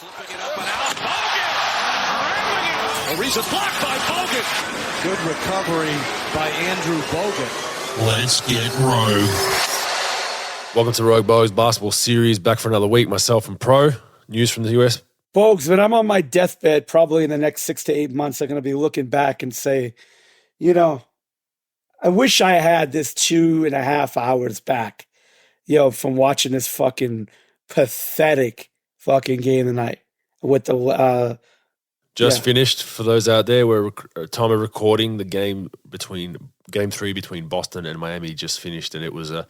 Flipping it up and out. Bogut! Ariza's blocked by Bogut. Good recovery by Andrew Bogut. Let's get rogue. Welcome to Rogue Bogues Basketball Series. Back for another week. Myself and Pro. News from the US. Bogues, when I'm on my deathbed, probably in the next 6 to 8 months, I'm going to be looking back and say, you know, I wish I had this 2.5 hours back, from watching this fucking pathetic fucking game tonight with the finished for those out there. We're time of recording the game three between Boston and Miami just finished, and it was a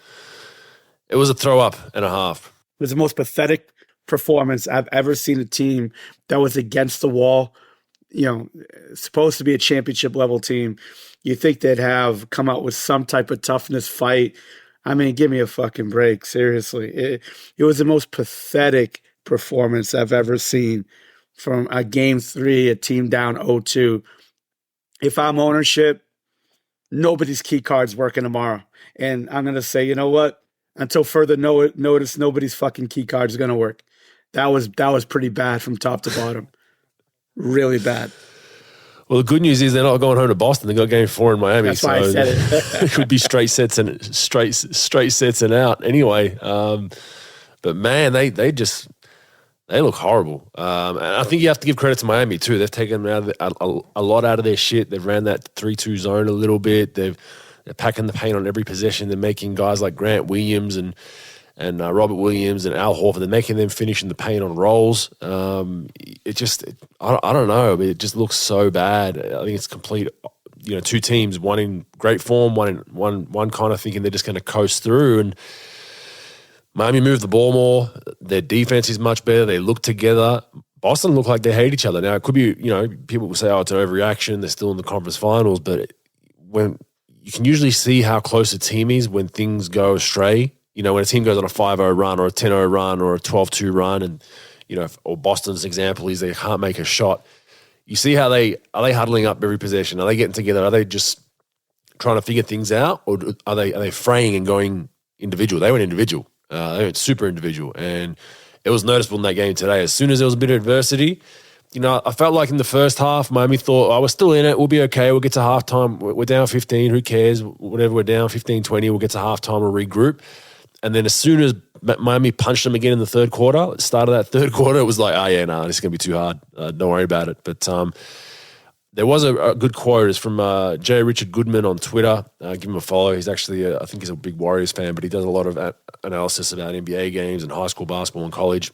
throw up and a half. It was the most pathetic performance I've ever seen a team that was against the wall. Supposed to be a championship level team. You think they'd have come out with some type of toughness fight. I mean, give me a fucking break. Seriously. It was the most pathetic performance I've ever seen from a game 3, a team down 0-2. If I'm ownership, nobody's key card's working tomorrow. And I'm going to say, you know what? Until further notice, nobody's fucking key card is going to work. That was pretty bad from top to bottom. Really bad. Well, the good news is they're not going home to Boston. They got game 4 in Miami. That's why I said it. It could be straight sets and out anyway. But man, they look horrible. And I think you have to give credit to Miami too. They've taken a lot out of their shit. They've ran that 3-2 zone a little bit. They're packing the paint on every possession. They're making guys like Grant Williams and Robert Williams and Al Horford, they're making them finish in the paint on rolls. I don't know. I mean, it just looks so bad. I think it's complete. Two teams, one in great form, one kind of thinking they're just going to coast through. And Miami moved the ball more. Their defense is much better. They look together. Boston look like they hate each other. Now it could be, people will say, "Oh, it's an overreaction. They're still in the conference finals," but when you can usually see how close a team is when things go astray. When a team goes on a 5-0 run or a 10-0 run or a 12-2 run and, or Boston's example is they can't make a shot. You see how are they huddling up every possession? Are they getting together? Are they just trying to figure things out? Or are they fraying and going individual? They went individual. They went super individual. And it was noticeable in that game today. As soon as there was a bit of adversity, I felt like in the first half, Miami thought, we're still in it. We'll be okay. We'll get to halftime. We're down 15. Who cares? Whatever, we're down 15, 20. We'll get to halftime. We'll regroup. And then as soon as Miami punched them again in the third quarter, at the start of that third quarter, it was like, this is going to be too hard. Don't worry about it. But there was a good quote. It's from J. Richard Goodman on Twitter. Give him a follow. He's actually, I think he's a big Warriors fan, but he does a lot of analysis about NBA games and high school basketball and college.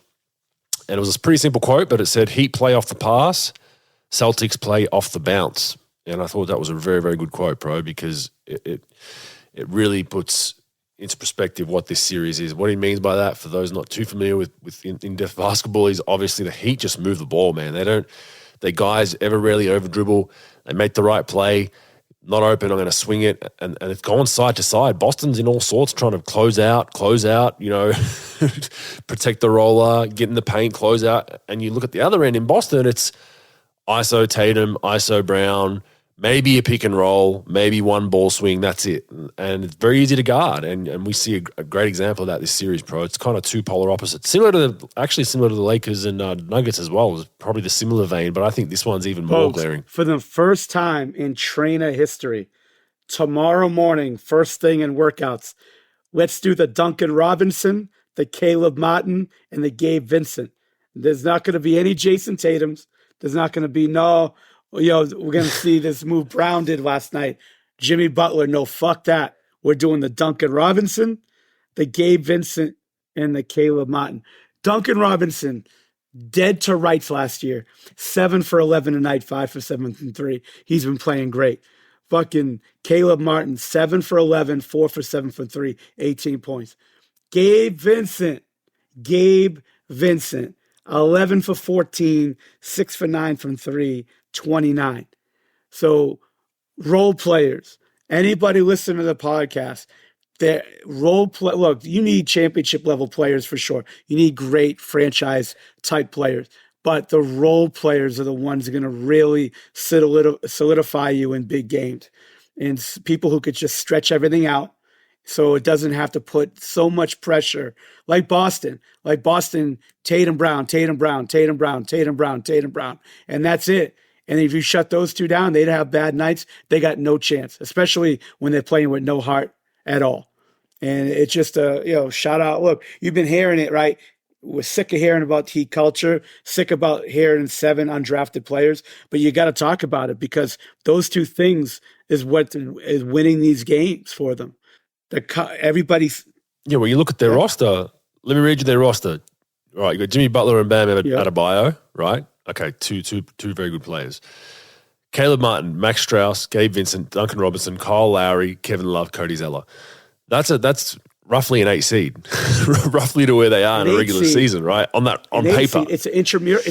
And it was a pretty simple quote, but it said, Heat play off the pass, Celtics play off the bounce. And I thought that was a very, very good quote, Pro, because it really puts into perspective what this series is. What he means by that, for those not too familiar with in-depth basketball, is obviously the Heat just move the ball, man. They guys ever rarely over dribble. They make the right play. Not open, I'm going to swing it. And it's going side to side. Boston's in all sorts trying to close out, protect the roller, get in the paint, close out. And you look at the other end in Boston, it's ISO Tatum, ISO Brown, maybe a pick and roll, maybe one ball swing, that's it. And it's very easy to guard. And we see a great example of that this series, Pro. It's kind of two polar opposites. Similar to the Lakers and Nuggets as well. It's probably the similar vein, but I think this one's even more glaring. For the first time in trainer history, tomorrow morning, first thing in workouts, let's do the Duncan Robinson, the Caleb Martin, and the Gabe Vincent. There's not going to be any Jason Tatums. There's not going to be we're going to see this move Brown did last night. Jimmy Butler, no, fuck that. We're doing the Duncan Robinson, the Gabe Vincent, and the Caleb Martin. Duncan Robinson, dead to rights last year. 7 for 11 tonight, 5 for 7 from 3. He's been playing great. Fucking Caleb Martin, 7 for 11, 4 for 7 from 3, 18 points. Gabe Vincent, 11 for 14, 6 for 9 from 3, 29. So role players, anybody listening to the podcast, look, you need championship level players for sure. You need great franchise type players, but the role players are the ones that are going to really solidify you in big games. And people who could just stretch everything out so it doesn't have to put so much pressure like Boston. Like Boston, Tatum Brown, Tatum Brown, Tatum Brown, Tatum Brown, Tatum Brown, and that's it. And if you shut those two down, they'd have bad nights. They got no chance, especially when they're playing with no heart at all. And it's just a shout out. Look, you've been hearing it, right? We're sick of hearing about Heat culture, sick about hearing 7 undrafted players, but you got to talk about it because those two things is what is winning these games for them. Everybody's when you look at their roster, let me read you their roster. All right, you got Jimmy Butler and Bam Adebayo, right? Okay, two very good players. Caleb Martin, Max Strauss, Gabe Vincent, Duncan Robinson, Kyle Lowry, Kevin Love, Cody Zeller. That's roughly an 8 seed, roughly to where they are in a regular season, right? On paper, it's an intramural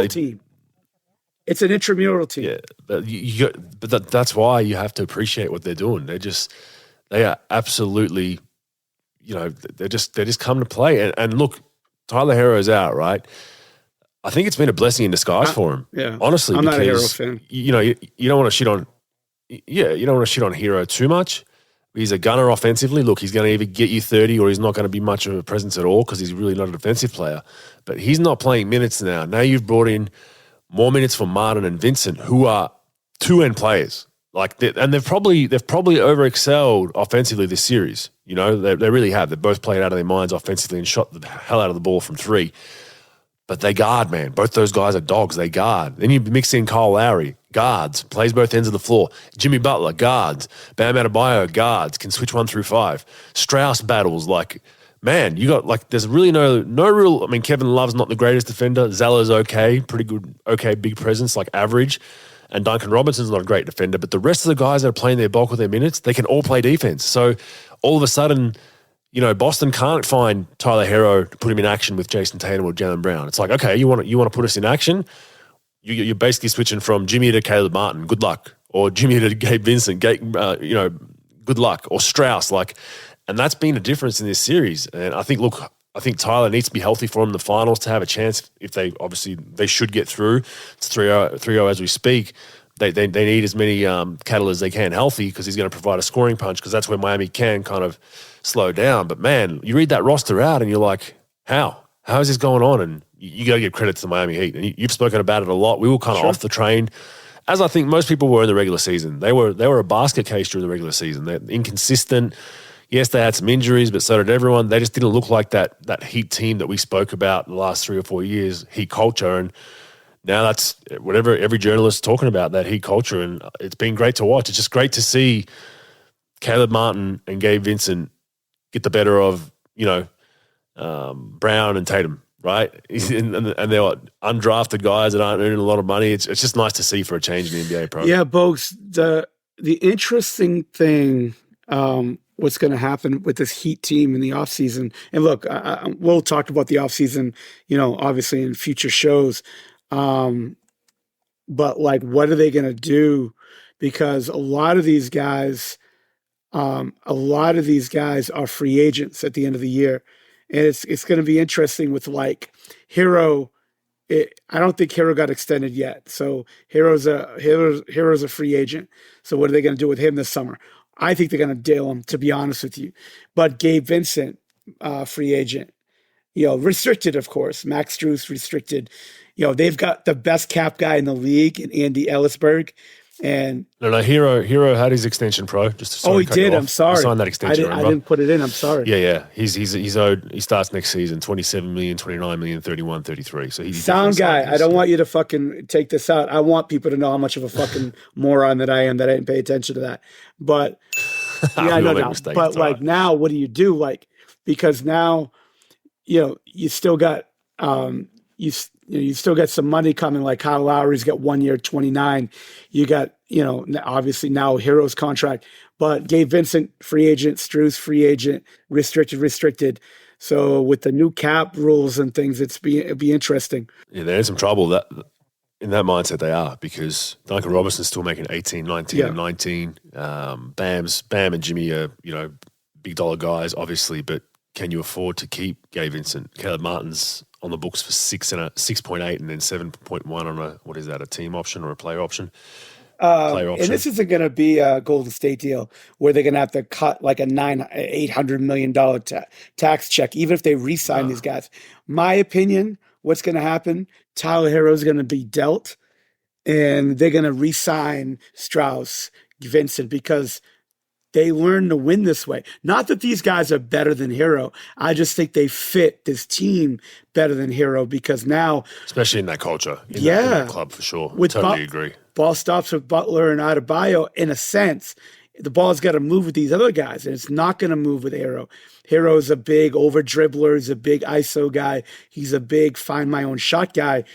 team. It's an intramural team. Yeah, but that's why you have to appreciate what they're doing. They are absolutely, they're just come to play. And look, Tyler Herro's out, right? I think it's been a blessing in disguise for him. Yeah, honestly, I'm because not a Hero fan. You don't want to shit on. Yeah, you don't want to shit on Hero too much. He's a gunner offensively. Look, he's going to either get you 30 or he's not going to be much of a presence at all because he's really not a defensive player. But he's not playing minutes now. Now you've brought in more minutes for Martin and Vincent, who are two-end players. And they've probably over-excelled offensively this series. They really have. They've both played out of their minds offensively and shot the hell out of the ball from 3. But they guard, man. Both those guys are dogs. They guard. Then you mix in Kyle Lowry, guards, plays both ends of the floor. Jimmy Butler, guards. Bam Adebayo, guards, can switch 1 through 5. Strauss battles, man, you got there's really no real. I mean, Kevin Love's not the greatest defender. Zeller's okay, pretty good, okay, big presence, average. And Duncan Robinson's not a great defender. But the rest of the guys that are playing their bulk of their minutes, they can all play defense. So all of a sudden, Boston can't find Tyler Herro to put him in action with Jason Tatum or Jaylen Brown. It's okay, you want to put us in action? You're basically switching from Jimmy to Caleb Martin. Good luck. Or Jimmy to Gabe Vincent. Good luck. Or Strauss. And that's been a difference in this series. And I think Tyler needs to be healthy for him in the finals to have a chance. If they should get through. It's 3-0 as we speak. They need as many cattle as they can healthy because he's going to provide a scoring punch because that's where Miami can kind of slow down. But, man, you read that roster out and you're like, how? How is this going on? And you got to give credit to the Miami Heat. And you've spoken about it a lot. We were kind of off the train, as I think most people were in the regular season. They were a basket case during the regular season. They're inconsistent. Yes, they had some injuries, but so did everyone. They just didn't look like that Heat team that we spoke about the last 3 or 4 years, Heat culture. And now that's whatever every journalist is talking about, that Heat culture. And it's been great to watch. It's just great to see Caleb Martin and Gabe Vincent get the better of, Brown and Tatum, right? And they're undrafted guys that aren't earning a lot of money. It's just nice to see for a change in the NBA program. Yeah, Bogues, the interesting thing, what's going to happen with this Heat team in the offseason, and look, we'll talk about the offseason, obviously in future shows, but what are they going to do? Because a lot of these guys are free agents at the end of the year. And it's going to be interesting with Hero. I don't think Hero got extended yet. So Hero's a free agent. So what are they going to do with him this summer? I think they're going to deal him, to be honest with you. But Gabe Vincent, free agent, restricted, of course. Max Strus restricted. They've got the best cap guy in the league in Andy Ellisberg. And no, Hero had his extension pro. He did. I'm sorry. He signed that extension. I didn't put it in. I'm sorry. Yeah. He's owed. He starts next season 27 million, 29 million, 31, 33. So he's sound guy. I don't want you to fucking take this out. I want people to know how much of a fucking moron that I am that I didn't pay attention to that. But yeah, I know now. But now, what do you do? Because now, you still got you still got some money coming. Kyle Lowry's got 1 year, 29. You got, obviously now Hero's contract, but Gabe Vincent, free agent, Strus, free agent, restricted. So with the new cap rules and things, it'd be interesting. Yeah, they're in some trouble in that mindset they are, because Duncan Robinson's still making 18, 19, and 19. Bam and Jimmy are, big dollar guys, obviously, but can you afford to keep Gabe Vincent? Caleb Martin's on the books for 6.8 and then 7.1 on a team option or a player option. player And option. this isn't going to be a Golden State deal where they're going to have to cut like a $800 million tax check, even if they re-sign these guys. My opinion, what's going to happen? Tyler Hero is going to be dealt, and they're going to re-sign Strauss, Vincent, because they learn to win this way. Not that these guys are better than Hero. I just think they fit this team better than Hero because now, especially in that culture, in yeah, that club for sure. with Totally agree. Ball stops with Butler and Adebayo. In a sense, the ball's got to move with these other guys, and it's not going to move with Hero. Hero's a big over dribbler. He's a big ISO guy. He's a big find my own shot guy.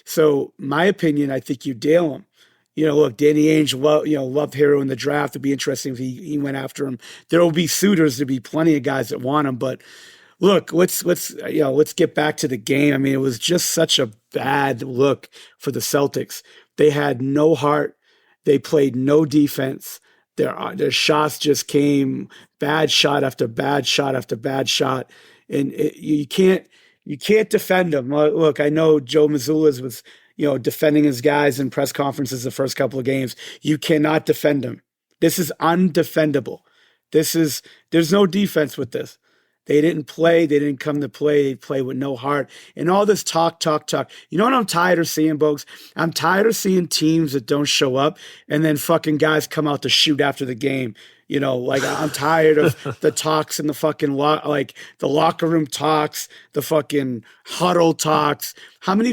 So, my opinion, I think you deal him. Look, Danny Ainge loved Hero in the draft. It'd be interesting if he went after him. There will be suitors. There'll be plenty of guys that want him. But look, let's get back to the game. I mean, it was just such a bad look for the Celtics. They had no heart. They played no defense. Their shots just came bad shot after bad shot after bad shot, and you can't defend them. Look, I know Joe Mazzulla was defending his guys in press conferences the first couple of games. You cannot defend them. This is undefendable. There's no defense with this. They didn't play. They didn't come to play. They play with no heart. And all this talk. You know what I'm tired of seeing, Bogues? I'm tired of seeing teams that don't show up and then fucking guys come out to shoot after the game. I'm tired of the talks and the fucking the locker room talks, the fucking huddle talks. How many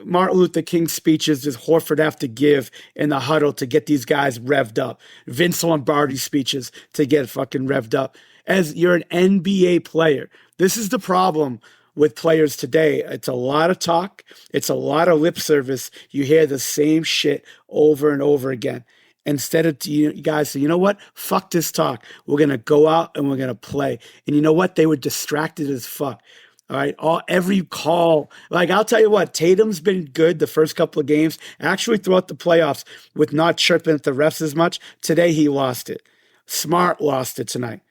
Martin Luther King speeches does Horford have to give in the huddle to get these guys revved up? Vince Lombardi speeches to get fucking revved up. As you're an NBA player, this is the problem with players today. It's a lot of talk. It's a lot of lip service. You hear the same shit over and over again. Instead of you guys say, you know what? Fuck this talk. We're going to go out and we're going to play. And you know what? They were distracted as fuck. All right. Every call. I'll tell you what, Tatum's been good the first couple of games, actually throughout the playoffs with not chirping at the refs as much. Today he lost it. Smart lost it tonight.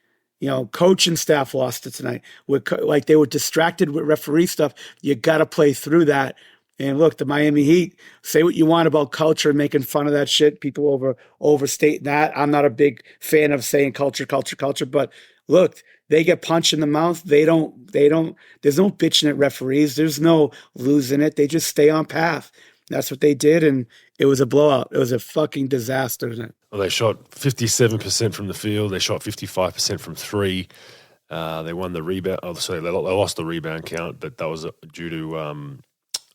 Coach and staff lost it tonight. They were distracted with referee stuff. You got to play through that. And look, the Miami Heat, say what you want about culture, making fun of that shit. People overstate that. I'm not a big fan of saying culture, but look, they get punched in the mouth. They don't, there's no bitching at referees. There's no losing it. They just stay on path. That's what they did. And it was a blowout. It was a fucking disaster, isn't it? Well, they shot 57% from the field. They shot 55% from three. They won the rebound. Oh, sorry, they lost the rebound count, but that was due to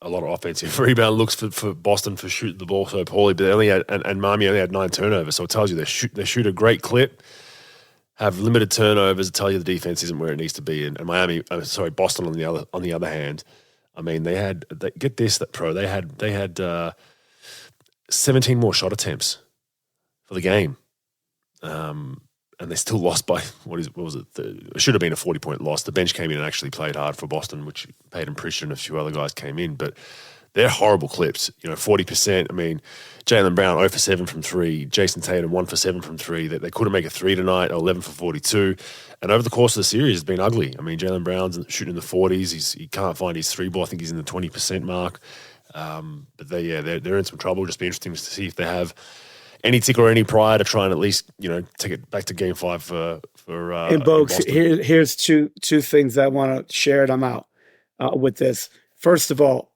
a lot of offensive rebound looks for Boston for shooting the ball so poorly. But they only had, and Miami only had 9 turnovers, so it tells you they shoot a great clip, have limited turnovers. It tells you the defense isn't where it needs to be. And Boston on the other hand, I mean they had 17 more shot attempts for the game. And they still lost by, what was it? It should have been a 40-point loss. The bench came in and actually played hard for Boston, which Peyton Pritchard and a few other guys came in. But they're horrible clips. 40%. I mean, Jaylen Brown 0 for 7 from 3. Jason Tatum 1 for 7 from 3. They couldn't make a 3 tonight, 11 for 42. And over the course of the series, it's been ugly. I mean, Jaylen Brown's shooting in the 40s. He can't find his 3-ball. I think he's in the 20% mark. But they're in some trouble. Just be interesting to see if they have any tick or any pride to try and at least, take it back to Game 5 for and Bogues, here's two things I want to share, and I'm out with this. First of all,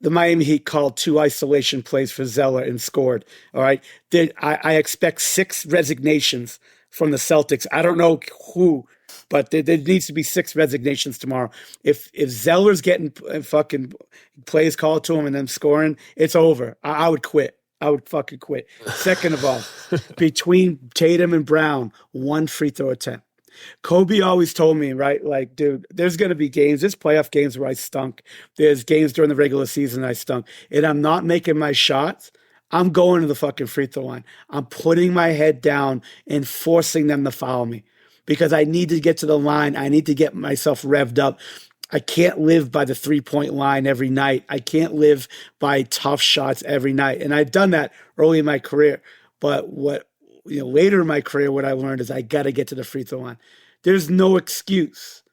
the Miami Heat called 2 isolation plays for Zeller and scored. All right. I expect 6 resignations from the Celtics. I don't know who, but there needs to be 6 resignations tomorrow. If Zeller's getting fucking plays called to him and then scoring, it's over. I would quit. I would fucking quit. Second of all, between Tatum and Brown, 1 free throw attempt. Kobe always told me, right, dude, there's going to be games, there's playoff games where I stunk. There's games during the regular season I stunk. And I'm not making my shots. I'm going to the fucking free throw line. I'm putting my head down and forcing them to foul me because I need to get to the line. I need to get myself revved up. I can't live by the 3-point line every night. I can't live by tough shots every night. And I've done that early in my career. But later in my career, what I learned is I got to get to the free throw line. There's no excuse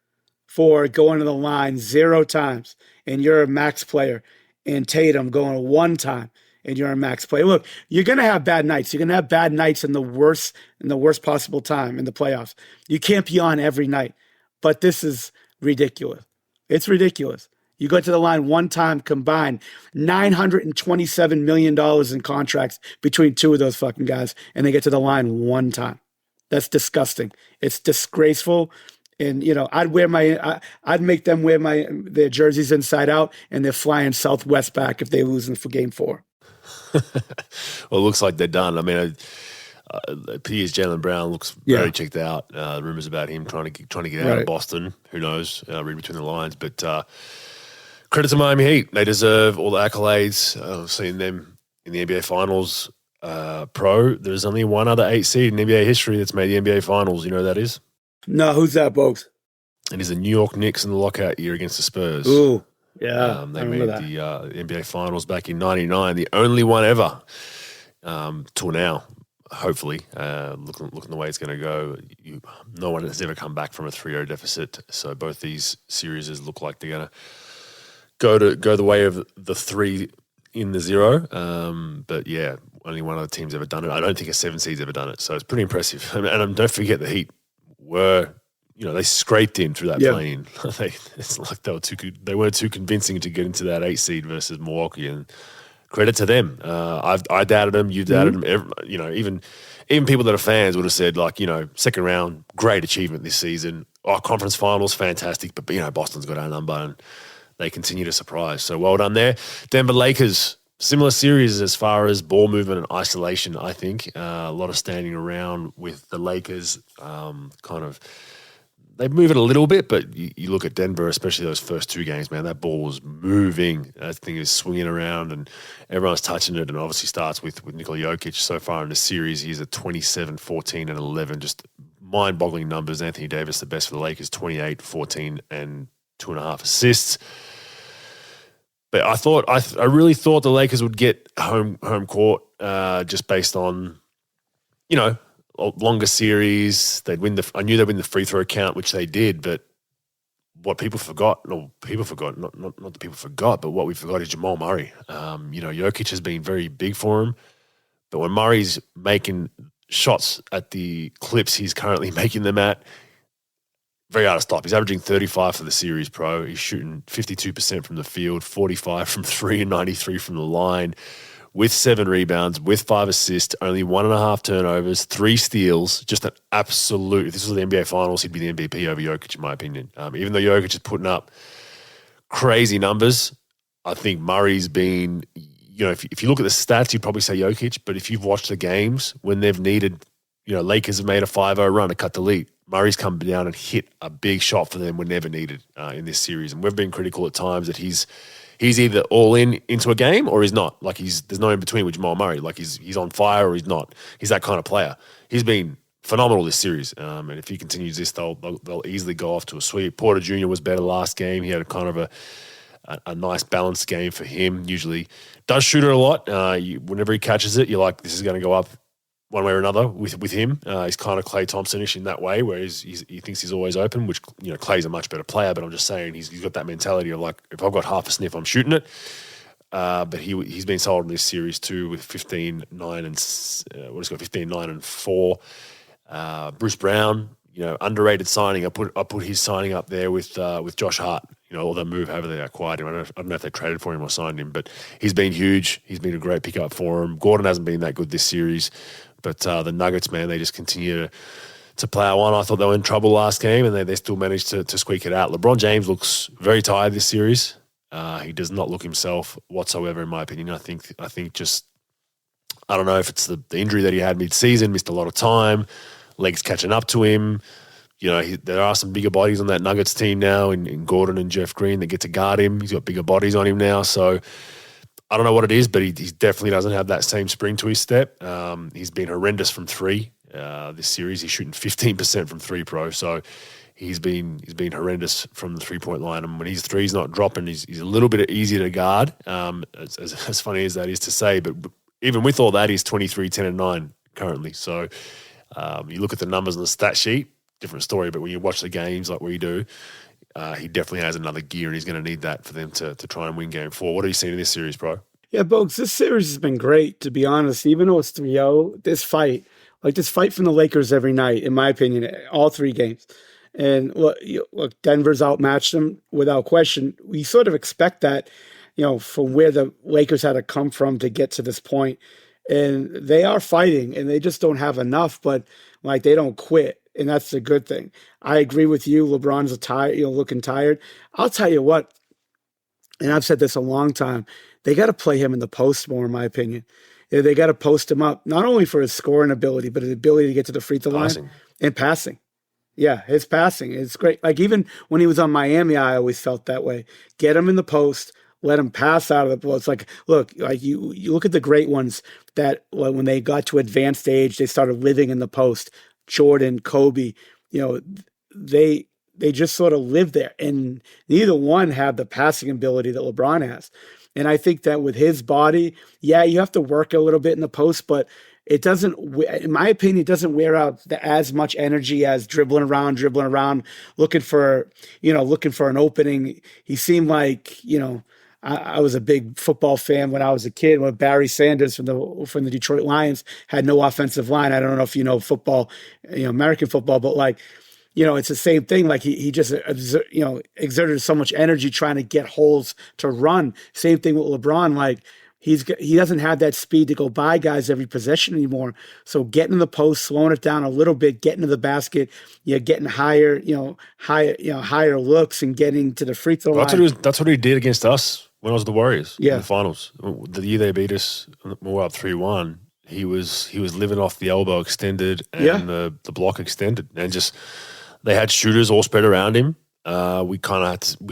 for going to the line 0 times and you're a max player and Tatum going 1 time and you're in max play. Look, you're going to have bad nights. You're going to have bad nights in the worst possible time in the playoffs. You can't be on every night. But this is ridiculous. It's ridiculous. You go to the line one time combined, $927 million in contracts between two of those fucking guys, and they get to the line one time. That's disgusting. It's disgraceful. And, I'd make them wear their jerseys inside out, and they're flying Southwest back if they lose for game 4. Well, it looks like they're done. I mean, Piers Jaylen Brown looks very checked out. Rumors about him trying to get out of Boston. Who knows? Read between the lines. But credit to Miami Heat. They deserve all the accolades. I've seen them in the NBA Finals. There's only one other 8 seed in NBA history that's made the NBA Finals. You know who that is? No, who's that, Bogues? It is the New York Knicks in the lockout year against the Spurs. Ooh, yeah. They made the NBA Finals back in '99, the only one ever till now. Hopefully, looking the way it's going to go, no one has ever come back from a 3-0 deficit. So both these series look like they're going to go the way of the 3 in the 0. But yeah, only one other team's ever done it. I don't think a 7 seed's ever done it. So it's pretty impressive. And don't forget the Heat were, they scraped in through that plane. It's like they weren't too convincing to get into that 8 seed versus Milwaukee, and credit to them. I doubted them. You doubted them. Even people that are fans would have said, second round, great achievement this season. Conference finals, fantastic. But Boston's got our number, and they continue to surprise. So well done there. Denver Lakers, similar series as far as ball movement and isolation, I think. A lot of standing around with the Lakers. They move it a little bit, but you look at Denver, especially those first 2 games, man, that ball was moving. That thing is swinging around and everyone's touching it, and obviously starts with Nikola Jokic. So far in the series, he's at 27, 14, and 11. Just mind-boggling numbers. Anthony Davis, the best for the Lakers, 28, 14, and 2.5 assists. But I really thought the Lakers would get home court just based on, longer series. I knew they'd win the free throw count, which they did. But what people forgot, not that people forgot, but what we forgot is Jamal Murray. Jokic has been very big for him, but when Murray's making shots at the clips he's currently making them at, very hard to stop. He's averaging 35 for the series, pro. He's shooting 52% from the field, 45 from 3, and 93 from the line, with 7 rebounds, with 5 assists, only 1.5 turnovers, 3 steals. Just an absolute. If this was the NBA Finals, he'd be the MVP over Jokic, in my opinion. Even though Jokic is putting up crazy numbers, I think Murray's been. If you look at the stats, you'd probably say Jokic. But if you've watched the games when they've needed, Lakers have made a 5-0 run to cut the lead. Murray's come down and hit a big shot for them when never needed in this series. And we've been critical at times that he's either all into a game or he's not. There's no in between with Jamal Murray. He's on fire or he's not. He's that kind of player. He's been phenomenal this series. And if he continues this, they'll easily go off to a sweep. Porter Jr. was better last game. He had a kind of a nice balanced game for him. Usually does shoot it a lot. Whenever he catches it, you're like, this is going to go up one way or another with him. He's kind of Klay Thompson-ish in that way, where he thinks he's always open, which, Klay's a much better player, but I'm just saying he's got that mentality of if I've got half a sniff, I'm shooting it. But he's been sold in this series too with 15-9 and 15-9 and 4. Bruce Brown, underrated signing. I put his signing up there with Josh Hart. All that move, however they acquired him. I don't know if they traded for him or signed him, but he's been huge. He's been a great pickup for him. Gordon hasn't been that good this series, but the Nuggets, man, they just continue to plow on. I thought they were in trouble last game, and they still managed to squeak it out. LeBron James looks very tired this series. He does not look himself whatsoever, in my opinion. I think just, I don't know if it's the injury that he had mid-season, missed a lot of time, legs catching up to him. There are some bigger bodies on that Nuggets team now in Gordon and Jeff Green that get to guard him. He's got bigger bodies on him now. So I don't know what it is, but he definitely doesn't have that same spring to his step. He's been horrendous from 3 this series. He's shooting 15% from 3, pro. So he's been horrendous from the 3-point line. And when his 3's not dropping, he's a little bit easier to guard. As funny as that is to say, but even with all that, he's 23, 10, and 9 currently. So you look at the numbers on the stat sheet, different story, but when you watch the games like we do, he definitely has another gear, and he's going to need that for them to try and win game 4. What have you seen in this series, bro? Yeah, Bogues, this series has been great, to be honest. Even though it's 3-0, this fight from the Lakers every night, in my opinion, all three games. And look, Denver's outmatched them without question. We sort of expect that, from where the Lakers had to come from to get to this point. And they are fighting, and they just don't have enough, but like they don't quit. And that's the good thing. I agree with you. LeBron's looking tired. I'll tell you what, and I've said this a long time, they got to play him in the post more, in my opinion. They got to post him up, not only for his scoring ability, but his ability to get to the free throw line and passing. Yeah, his passing is great. Like even when he was on Miami, I always felt that way. Get him in the post, let him pass out of the post. Like, look, like you look at the great ones that when they got to advanced age, they started living in the post. Jordan, Kobe, they just sort of live there, and neither one have the passing ability that LeBron has. And I think that with his body, yeah, you have to work a little bit in the post, but it doesn't, in my opinion, it doesn't wear out as much energy as dribbling around, looking for an opening. He seemed like, I was a big football fan when I was a kid, when Barry Sanders from the Detroit Lions had no offensive line. I don't know if you know football, American football, but like, it's the same thing. Like he just, exerted so much energy trying to get holes to run. Same thing with LeBron. Like he doesn't have that speed to go by guys every possession anymore. So getting in the post, slowing it down a little bit, getting to the basket, getting higher looks and getting to the free throw line. That's what he did against us when I was the Warriors in Yeah. the finals. The year they beat us, we were up 3-1. He was living off the elbow extended and the block extended, and just they had shooters all spread around him. We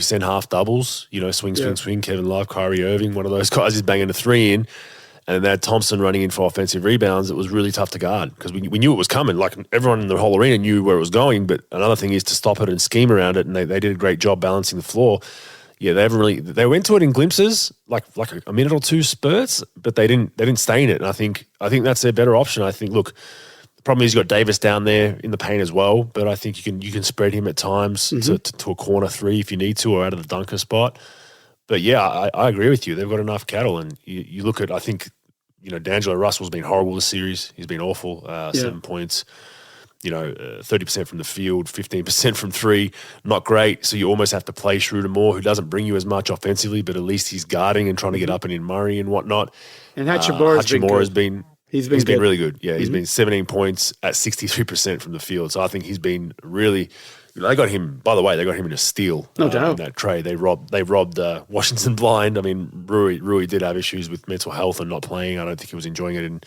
sent half doubles, swing. Kevin Love, Kyrie Irving, one of those guys is banging a three in, and then they had Thompson running in for offensive rebounds. It was really tough to guard because we knew it was coming. Like everyone in the whole arena knew where it was going, but another thing is to stop it and scheme around it, and they did a great job balancing the floor. Yeah, they went to it in glimpses, like a minute or two spurts, but they didn't stay in it. And I think that's their better option. I think, look, the problem is you've got Davis down there in the paint as well, but I think you can spread him at times to a corner three if you need to, or out of the dunker spot. But yeah, I agree with you. They've got enough cattle, and you look at, I think, D'Angelo Russell's been horrible this series. He's been awful. 7 points. 30% from the field, 15% from three, not great. So you almost have to play Schroeder more, who doesn't bring you as much offensively, but at least he's guarding and trying to get up and in Murray and whatnot. And Hachimura's been really good. Yeah, he's been 17 points at 63% from the field. So I think he's been really. They got him. By the way, they got him in a steal. No doubt. In that trade. They robbed Washington blind. I mean, Rui did have issues with mental health and not playing. I don't think he was enjoying it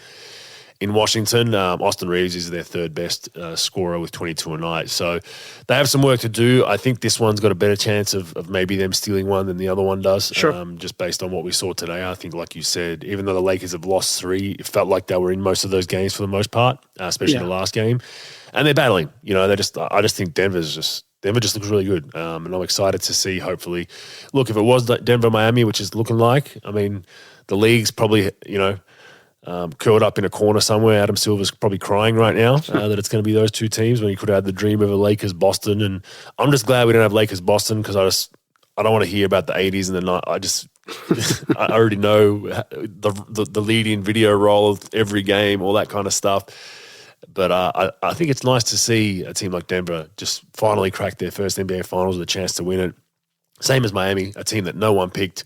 in Washington. Austin Reeves is their third best scorer with 22 a night. So they have some work to do. I think this one's got a better chance of maybe them stealing one than the other one does. Sure. Just based on what we saw today. I think, like you said, even though the Lakers have lost 3, it felt like they were in most of those games for the most part, especially the last game. And they're battling. I just think Denver just looks really good. And I'm excited to see, hopefully. Look, if it was Denver-Miami, which is looking like, I mean, the league's probably, curled up in a corner somewhere. Adam Silver's probably crying right now that it's going to be those two teams when he could have had the dream of a Lakers-Boston. And I'm just glad we don't have Lakers-Boston because I don't want to hear about the 80s and the night. I already know the lead-in video roll of every game, all that kind of stuff. But I think it's nice to see a team like Denver just finally crack their first NBA Finals with a chance to win it. Same as Miami, a team that no one picked.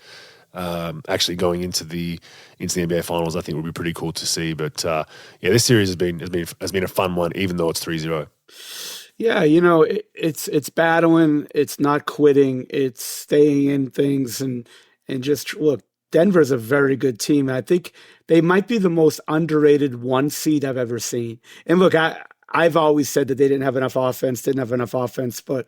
Actually going into the NBA Finals, I think would be pretty cool to see. But this series has been a fun one, even though it's 3-0. Yeah, it's battling, it's not quitting, it's staying in things, and just look. Denver's a very good team. I think they might be the most underrated 1 seed I've ever seen. And look, I've always said that they didn't have enough offense, but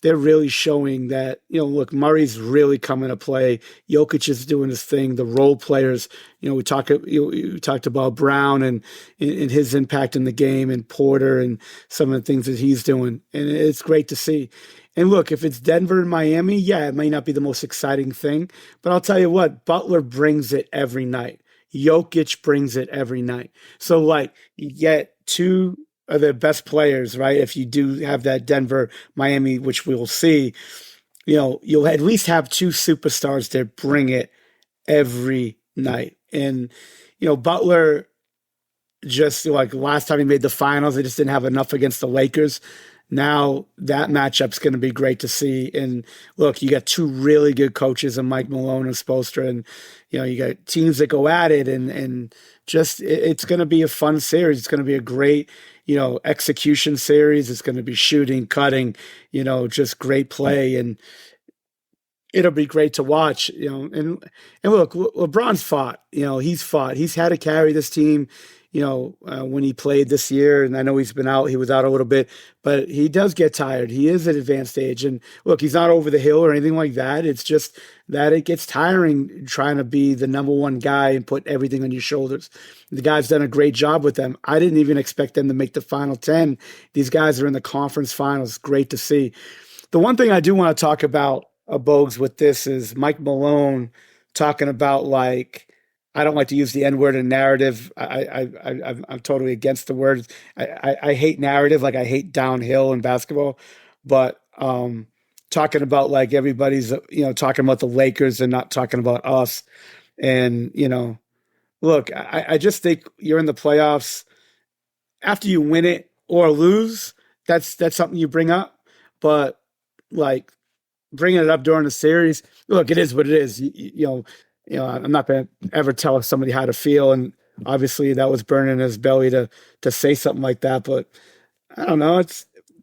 they're really showing that, look, Murray's really coming to play. Jokic is doing his thing. The role players, we talked about Brown and his impact in the game, and Porter and some of the things that he's doing. And it's great to see. And look, if it's Denver and Miami, yeah, it may not be the most exciting thing, but I'll tell you what, Butler brings it every night. Jokic brings it every night. So, like, you get 2 of the best players, right? If you do have that Denver, Miami, which we will see, you'll at least have 2 superstars that bring it every night. And, Butler, just like last time he made the finals, they just didn't have enough against the Lakers. Now that matchup's going to be great to see. And look, you got two really good coaches in Mike Malone and Spoelstra, and you got teams that go at it, and just it's going to be a fun series. It's going to be a great execution series. It's going to be shooting, cutting, just great play, and it'll be great to watch. And look, LeBron's fought. He's fought. He's had to carry this team. When he played this year, and I know he's been out, he was out a little bit, but he does get tired. He is at advanced age. And look, he's not over the hill or anything like that. It's just that it gets tiring trying to be the number one guy and put everything on your shoulders. The guy's done a great job with them. I didn't even expect them to make the final 10. These guys are in the conference finals. Great to see. The one thing I do want to talk about, Bogues, with this is Mike Malone talking about, like, I don't like to use the N-word in narrative. I'm totally against the word. I hate narrative, like I hate downhill in basketball. But talking about, like, everybody's talking about the Lakers and not talking about us. And look, I just think you're in the playoffs. After you win it or lose, that's something you bring up. But like bringing it up during the series, look, it is what it is. I'm not going to ever tell somebody how to feel. And obviously that was burning his belly to say something like that. But I don't know.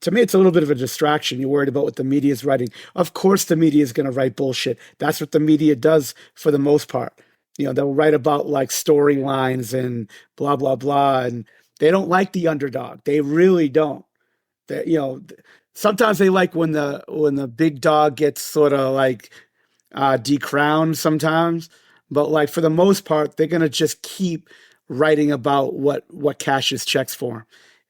To me, it's a little bit of a distraction. You're worried about what the media is writing. Of course, the media is going to write bullshit. That's what the media does for the most part. They'll write about like storylines and blah, blah, blah. And they don't like the underdog. They really don't. Sometimes they like when the big dog gets sort of like decrowned sometimes, but like for the most part, they're gonna just keep writing about what cashes checks for them.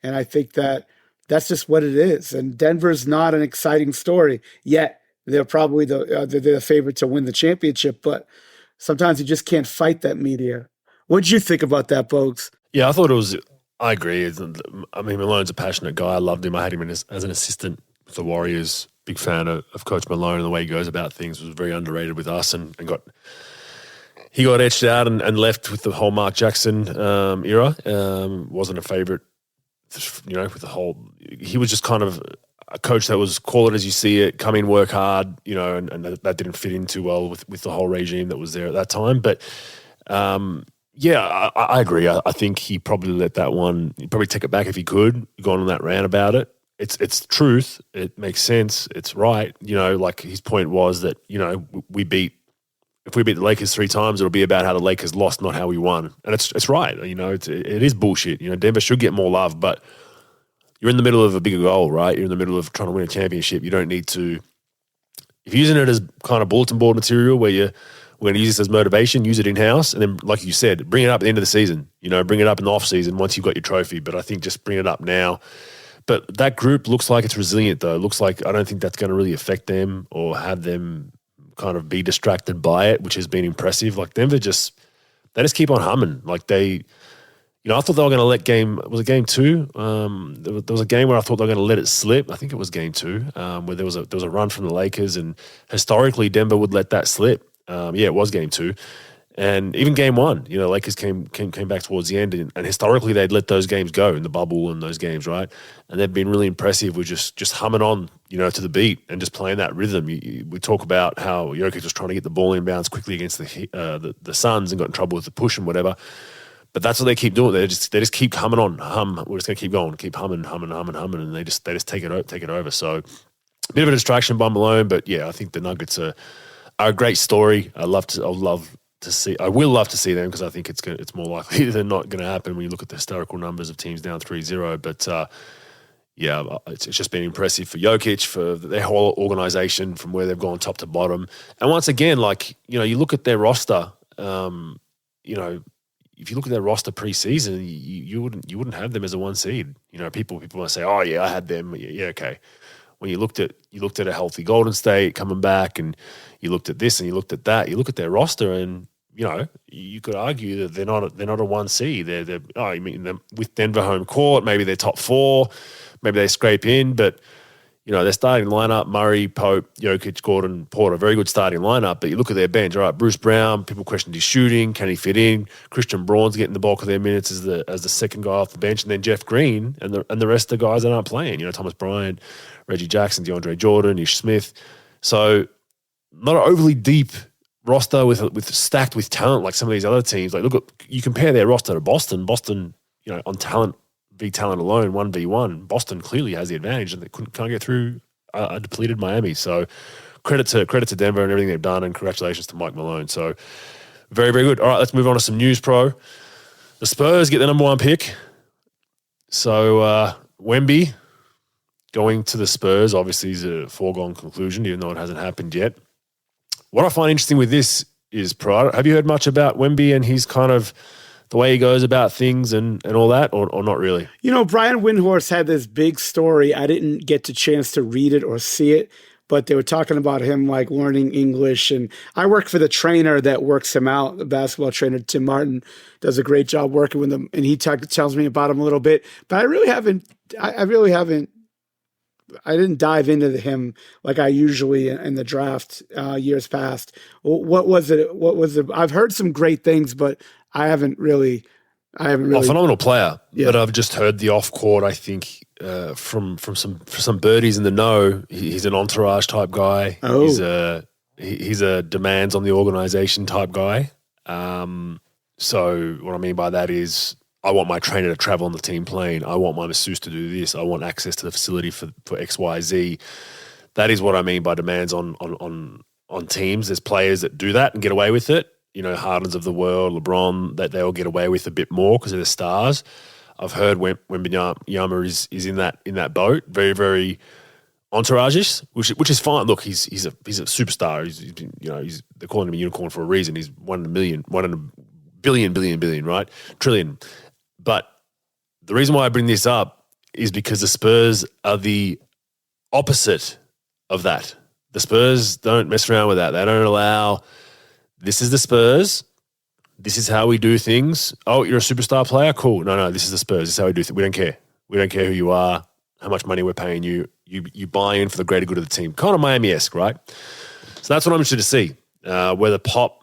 And I think that's just what it is. And Denver's not an exciting story yet. They're probably they're the favorite to win the championship, but sometimes you just can't fight that media. What did you think about that, Bogues? Yeah, I thought it was. I agree. I mean, Malone's a passionate guy. I loved him. I had him as an assistant with the Warriors. Big fan of Coach Malone and the way he goes about things. Was very underrated with us and he got etched out and left with the whole Mark Jackson era. Wasn't a favorite, with the whole. He was just kind of a coach that was call it as you see it, come in, work hard, and that didn't fit in too well with the whole regime that was there at that time. But yeah, I agree. I think he probably let that one. He'd probably take it back if he could. Gone on that rant about it. It's truth. It makes sense. It's right. Like his point was that if we beat the Lakers 3 times, it'll be about how the Lakers lost, not how we won. And it's right. It is bullshit. Denver should get more love, but you're in the middle of a bigger goal, right? You're in the middle of trying to win a championship. You don't need to. If you're using it as kind of bulletin board material where we're going to use this as motivation, use it in-house, and then, like you said, bring it up at the end of the season. Bring it up in the off-season once you've got your trophy. But I think just bring it up now. But that group looks like it's resilient, though. It looks like I don't think that's going to really affect them or have them kind of be distracted by it, which has been impressive. Like Denver they just keep on humming. Like I thought they were going to let was it game 2? There was a game where I thought they were going to let it slip. I think it was game 2, where there was a run from the Lakers, and historically Denver would let that slip. It was game 2. And even game 1, Lakers came back towards the end, and historically they'd let those games go in the bubble and those games, right? And they've been really impressive with just humming on, to the beat and just playing that rhythm. We talk about how Jokic was trying to get the ball inbounds quickly against the Suns and got in trouble with the push and whatever. But that's what they keep doing. They just keep humming on. We're just gonna keep going, keep humming, and they just take it over. So a bit of a distraction by Malone, but yeah, I think the Nuggets are a great story. I will love to see them because I think it's more likely than not going to happen when you look at the historical numbers of teams down 3-0. But it's just been impressive for Jokic, for their whole organization from where they've gone top to bottom. And once again, you look at their roster, if you look at their roster preseason, you wouldn't have them as a 1 seed. People want to say, oh yeah, I had them. Yeah, okay. When you looked at a healthy Golden State coming back, and you looked at this and you looked at that, you look at their roster, and you could argue that they're not a 1 seed. They're with Denver home court, maybe they're top 4, maybe they scrape in, but their starting lineup, Murray, Pope, Jokic, Gordon, Porter, very good starting lineup. But you look at their bench, all right, Bruce Brown, people questioned his shooting. Can he fit in? Christian Braun's getting the bulk of their minutes as the second guy off the bench. And then Jeff Green and the rest of the guys that aren't playing. Thomas Bryant, Reggie Jackson, DeAndre Jordan, Ish Smith. So not an overly deep roster with stacked with talent like some of these other teams. Like, you compare their roster to Boston. Boston, on talent, talent alone, 1v1, Boston clearly has the advantage, and they can't get through a depleted Miami. So credit to Denver and everything they've done, and congratulations to Mike Malone. So very, very good. All right, let's move on to some news, Pro. The Spurs get the number 1 pick. So Wemby going to the Spurs obviously is a foregone conclusion, even though it hasn't happened yet. What I find interesting with this is, Pro, have you heard much about Wemby and his kind of the way he goes about things and all that, or not really? Brian Windhorst had this big story. I didn't get the chance to read it or see it, but they were talking about him like learning English. And I work for the trainer that works him out, the basketball trainer, Tim Martin, does a great job working with him. And he tells me about him a little bit, but I didn't dive into him like I usually in the draft years past. What was it? I've heard some great things, but I haven't really. Phenomenal player. Yeah. But I've just heard the off court. I think from some birdies in the know, he's an entourage type guy. Oh. He's a demands on the organization type guy. So what I mean by that is, I want my trainer to travel on the team plane. I want my masseuse to do this. I want access to the facility for X, Y, Z. That is what I mean by demands on teams. There's players that do that and get away with it. Hardens of the world, LeBron, that they all get away with a bit more because they're the stars. I've heard Wembanyama is in that boat, very, very entourage-ish, which is fine. Look, he's a superstar. He's they're calling him a unicorn for a reason. He's 1 in a million, 1 in a billion, right? Trillion. But the reason why I bring this up is because the Spurs are the opposite of that. The Spurs don't mess around with that. They don't allow. This is the Spurs. This is how we do things. Oh, you're a superstar player? Cool. No, this is the Spurs. This is how we do things. We don't care. We don't care who you are, how much money we're paying you. You buy in for the greater good of the team. Kind of Miami-esque, right? So that's what I'm interested to see. Whether Pop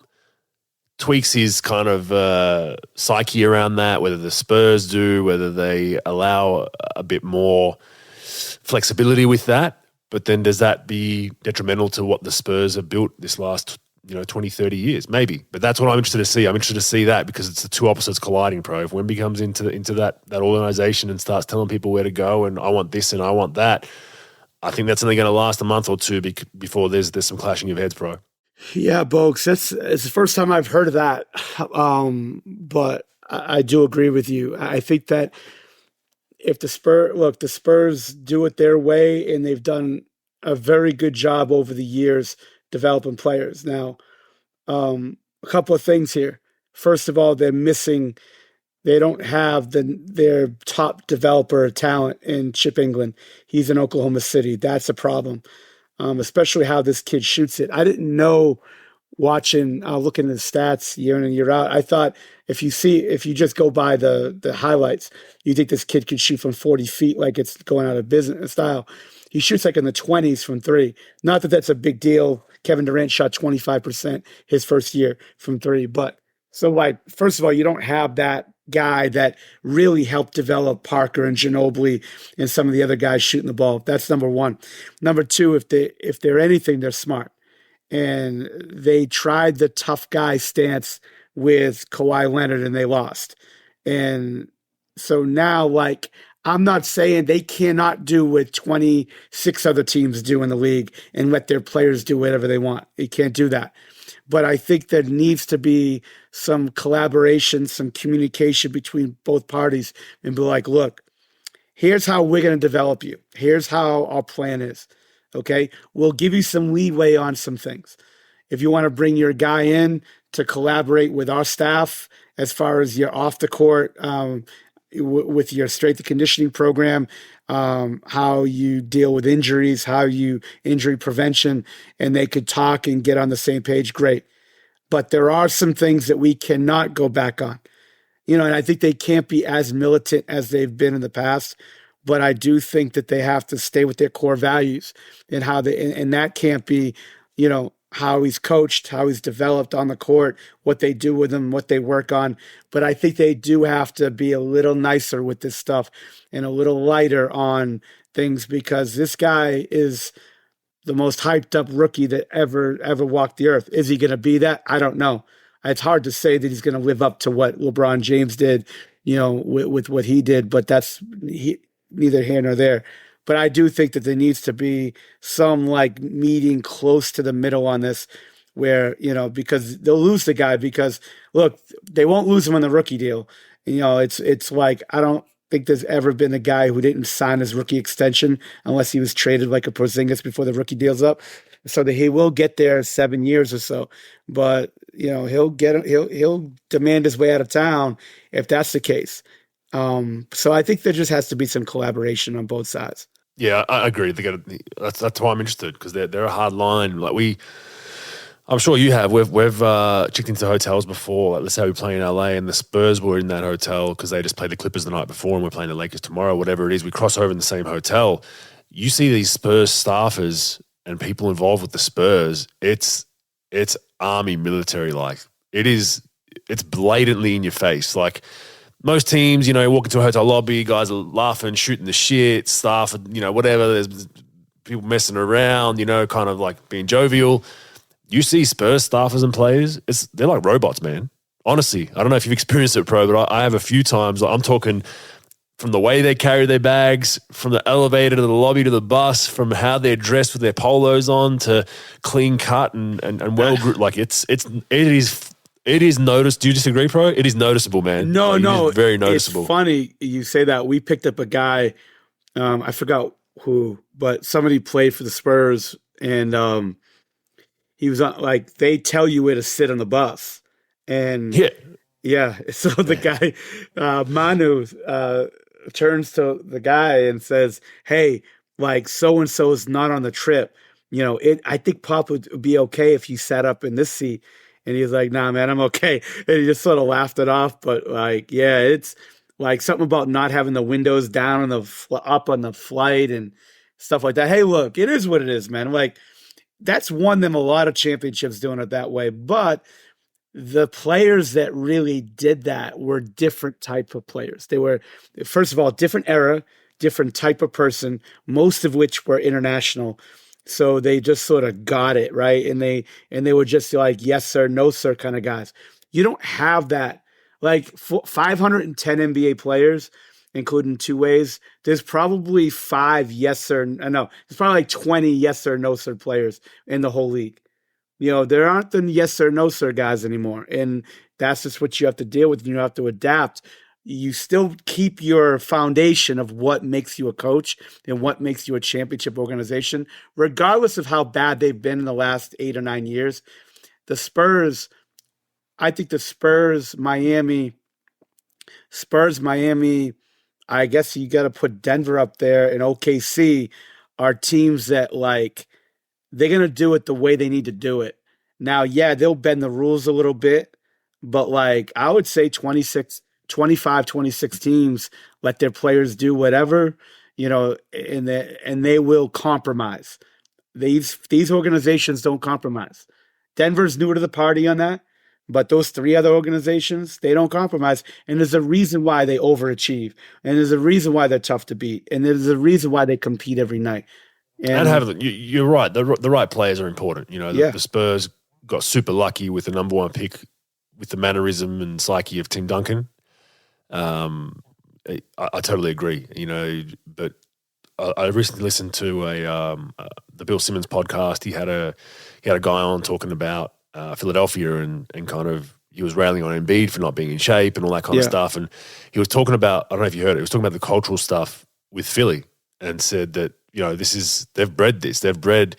tweaks his kind of psyche around that, whether the Spurs do, whether they allow a bit more flexibility with that. But then does that be detrimental to what the Spurs have built this last 20, 30 years, maybe. But that's what I'm interested to see. I'm interested to see that because it's the two opposites colliding, Pro. If Wemby comes into that organization and starts telling people where to go and I want this and I want that, I think that's only going to last a month or two before there's some clashing of heads, Pro. Yeah, Bogues, it's the first time I've heard of that. But I do agree with you. I think that if the Spurs do it their way, and they've done a very good job over the years developing players. Now, a couple of things here. First of all, they don't have their top developer talent in Chip England. He's in Oklahoma City. That's a problem, especially how this kid shoots it. I didn't know looking at the stats year in and year out. I thought if you just go by the highlights, you think this kid could shoot from 40 feet like it's going out of business style. He shoots like in the 20s from three. Not that that's a big deal. Kevin Durant shot 25% his first year from three. But so, first of all, you don't have that guy that really helped develop Parker and Ginobili and some of the other guys shooting the ball. That's number one. Number two, if they're anything, they're smart. And they tried the tough guy stance with Kawhi Leonard and they lost. And so now, I'm not saying they cannot do what 26 other teams do in the league and let their players do whatever they want. They can't do that. But I think there needs to be some collaboration, some communication between both parties and be like, look, here's how we're going to develop you. Here's how our plan is. Okay? We'll give you some leeway on some things. If you want to bring your guy in to collaborate with our staff as far as your off the court, with your strength and conditioning program, how you deal with injuries, how you injury prevention, and they could talk and get on the same page, great. But there are some things that we cannot go back on. And I think they can't be as militant as they've been in the past, but I do think that they have to stay with their core values and how and that can't be, how he's coached, how he's developed on the court, what they do with him, what they work on. But I think they do have to be a little nicer with this stuff and a little lighter on things, because this guy is the most hyped up rookie that ever walked the earth. Is he going to be that? I don't know. It's hard to say that he's going to live up to what LeBron James did, with what he did, but that's neither here nor there. But I do think that there needs to be some meeting close to the middle on this, where, because they'll lose the guy, because look, they won't lose him on the rookie deal. It's like, I don't think there's ever been a guy who didn't sign his rookie extension unless he was traded like a Porzingis before the rookie deal's up. So that he will get there in 7 years or so, but he'll demand his way out of town if that's the case. So I think there just has to be some collaboration on both sides. Yeah, I agree. That's why I'm interested, because they're a hard line. I'm sure you have. We've checked into hotels before. Let's say we play in LA, and the Spurs were in that hotel because they just played the Clippers the night before, and we're playing the Lakers tomorrow. Whatever it is, we cross over in the same hotel. You see these Spurs staffers and people involved with the Spurs. It's army military like. It's blatantly in your face. Like most teams, walk into a hotel lobby, guys are laughing, shooting the shit, staff, whatever. There's people messing around, kind of like being jovial. You see Spurs staffers and players, they're like robots, man. Honestly, I don't know if you've experienced it, Pro, but I have a few times. I'm talking from the way they carry their bags, from the elevator to the lobby to the bus, from how they're dressed with their polos on to clean cut and well, like it is noticed. Do you disagree, Pro? It is noticeable, man. No, it's very noticeable. It's funny you say that. We picked up a guy, I forgot who, but somebody played for the Spurs, and he was on, they tell you where to sit on the bus. And yeah. So the guy, Manu, turns to the guy and says, "Hey, so-and-so is not on the trip. I think Pop would be okay if you sat up in this seat." And he's like, "Nah, man, I'm okay." And he just sort of laughed it off. But it's something about not having the windows down and up on the flight and stuff like that. Hey, look, it is what it is, man. That's won them a lot of championships doing it that way. But the players that really did that were different type of players. They were, first of all, different era, different type of person, most of which were international. So they just sort of got it, right? And they were just yes, sir, no, sir kind of guys. You don't have that. 510 NBA players, including two ways, there's probably 5 yes, sir. No, there's probably 20 yes, sir, no, sir players in the whole league. There aren't the yes, sir, no, sir guys anymore. And that's just what you have to deal with. You have to adapt. You still keep your foundation of what makes you a coach and what makes you a championship organization, regardless of how bad they've been in the last 8 or 9 years. The Spurs, I think the Spurs, Miami, I guess you got to put Denver up there, and OKC are teams that they're going to do it the way they need to do it. Now, yeah, they'll bend the rules a little bit, but I would say 25, 26 teams let their players do whatever, and they will compromise. These organizations don't compromise. Denver's new to the party on that, but those 3 other organizations, they don't compromise. And there's a reason why they overachieve, and there's a reason why they're tough to beat, and there's a reason why they compete every night. And you're right. The right players are important. The Spurs got super lucky with the number 1 pick with the mannerism and psyche of Tim Duncan. I totally agree. But I recently listened to the Bill Simmons podcast. He had a guy on talking about Philadelphia and kind of he was railing on Embiid for not being in shape and all that kind of stuff. And he was talking about, I don't know if you heard it, he was talking about the cultural stuff with Philly and said that, they've bred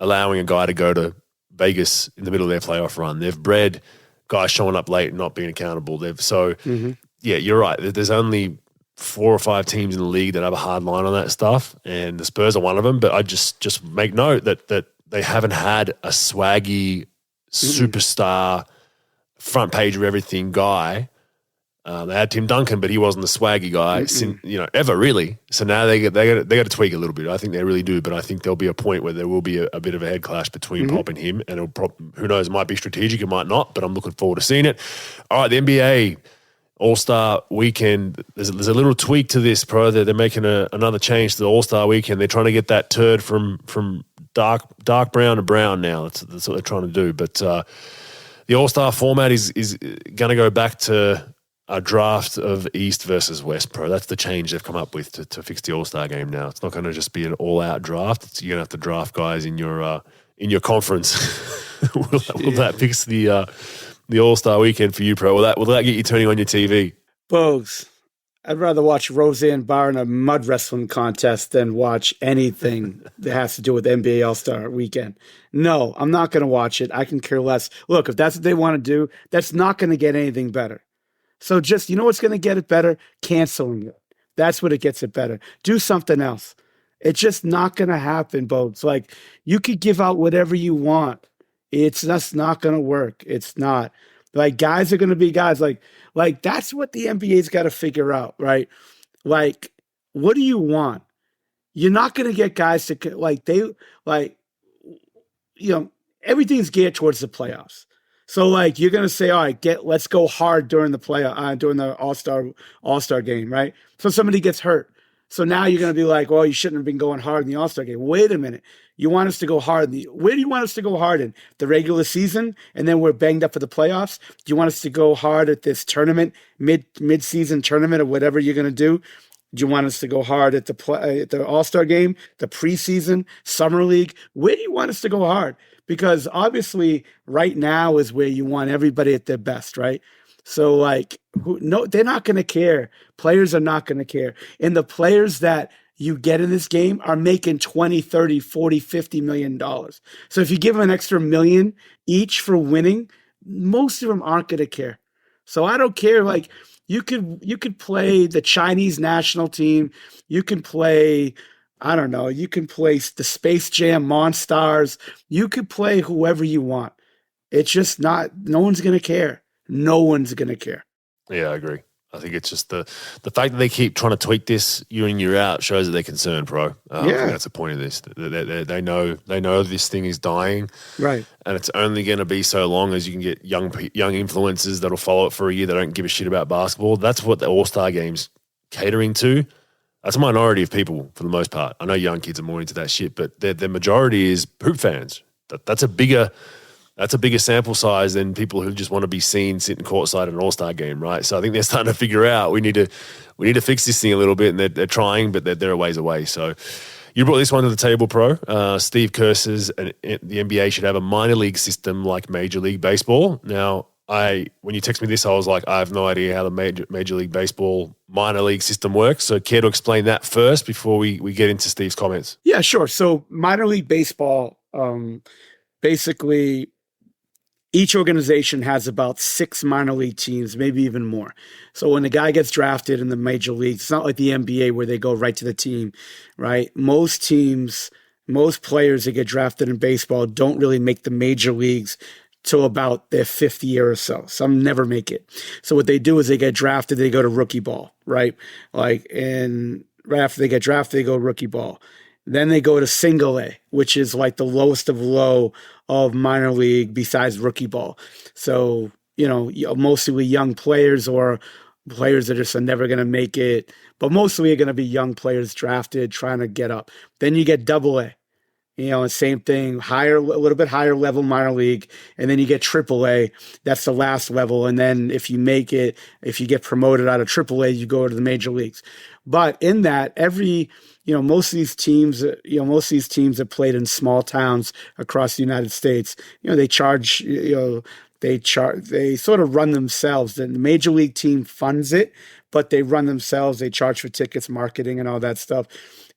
allowing a guy to go to Vegas in the middle of their playoff run. They've bred guys showing up late and not being accountable. Yeah, you're right. There's only 4 or 5 teams in the league that have a hard line on that stuff, and the Spurs are one of them. But I just make note that they haven't had a swaggy superstar front page of everything guy They had Tim Duncan, but he wasn't the swaggy guy, ever really. So now they got to tweak a little bit. I think they really do, but I think there'll be a point where there will be a bit of a head clash between Pop and him, and who knows, it might be strategic, it might not, but I'm looking forward to seeing it. All right, the NBA All-Star Weekend. There's a little tweak to this, Pro. They're making another change to the All-Star Weekend. They're trying to get that turd from dark brown to brown now. That's what they're trying to do. But the All-Star format is going to go back to a draft of East versus West, Pro. That's the change they've come up with to fix the All-Star game now. It's not going to just be an all-out draft. You're going to have to draft guys in your conference. will that fix the All-Star Weekend for you, Pro? Will that get you turning on your TV? Bogues, I'd rather watch Roseanne Barr in a mud wrestling contest than watch anything that has to do with NBA All-Star Weekend. No, I'm not going to watch it. I can care less. Look, if that's what they want to do, that's not going to get anything better. So just, you know what's going to get it better? Canceling it. That's what it gets it better. Do something else. It's just not going to happen, Bogues. Like, you could give out whatever you want. It's just not going to work. It's not. Like, guys are going to be guys. Like that's what the NBA's got to figure out, right? Like, what do you want? You're not going to get guys to, everything's geared towards the playoffs. So, like, you're going to say, all right, let's go hard during the during the All-Star game, right? So somebody gets hurt. So now you're going to be like, well, you shouldn't have been going hard in the All-Star game. Wait a minute. You want us to go hard. Where do you want us to go hard in? The regular season, and then we're banged up for the playoffs? Do you want us to go hard at this tournament, mid-season tournament, or whatever you're going to do? Do you want us to go hard at the All-Star game, the preseason, summer league? Where do you want us to go hard? Because obviously right now is where you want everybody at their best, right? So, like, no, they're not going to care. Players are not going to care. And the players that you get in this game are making 20, 30, 40, 50 million dollars. So if you give them an extra million each for winning, most of them aren't going to care. So I don't care. Like, you could play the Chinese national team. You can play, I don't know, you can play the Space Jam Monstars. You could play whoever you want. It's just no one's going to care. No one's going to care. Yeah, I agree. I think it's just the fact that they keep trying to tweak this year in, year out shows that they're concerned, Pro. I think that's the point of this. They know this thing is dying. Right. And it's only going to be so long as you can get young influencers that'll follow it for a year that don't give a shit about basketball. That's what the All-Star Game's catering to. That's a minority of people for the most part. I know young kids are more into that shit, but the majority is hoop fans. That's a bigger sample size than people who just want to be seen sitting courtside at an All-Star game, right? So I think they're starting to figure out we need to fix this thing a little bit, and they're trying, but they're a ways away. So you brought this one to the table, Pro. Steve Kerr says the NBA should have a minor league system like Major League Baseball. Now, when you text me this, I was like, I have no idea how the Major League Baseball minor league system works. So care to explain that first before we get into Steve's comments? Yeah, sure. So minor league baseball, basically, each organization has about 6 minor league teams, maybe even more. So when a guy gets drafted in the major leagues, it's not like the NBA where they go right to the team, right? Most players that get drafted in baseball don't really make the major leagues till about their 5th year or so. Some never make it. So what they do is they get drafted, they go to rookie ball, right? And right after they get drafted, they go rookie ball. Then they go to single A, which is like the lowest of low of minor league besides rookie ball. So, mostly young players or players that are never going to make it, but mostly are going to be young players drafted trying to get up. Then you get double A, same thing, a little bit higher level minor league. And then you get triple A. That's the last level. And then if you make it, if you get promoted out of triple A, you go to the major leagues. But in that, most of these teams have played in small towns across the United States. They sort of run themselves. The major league team funds it, but they run themselves. They charge for tickets, marketing, and all that stuff.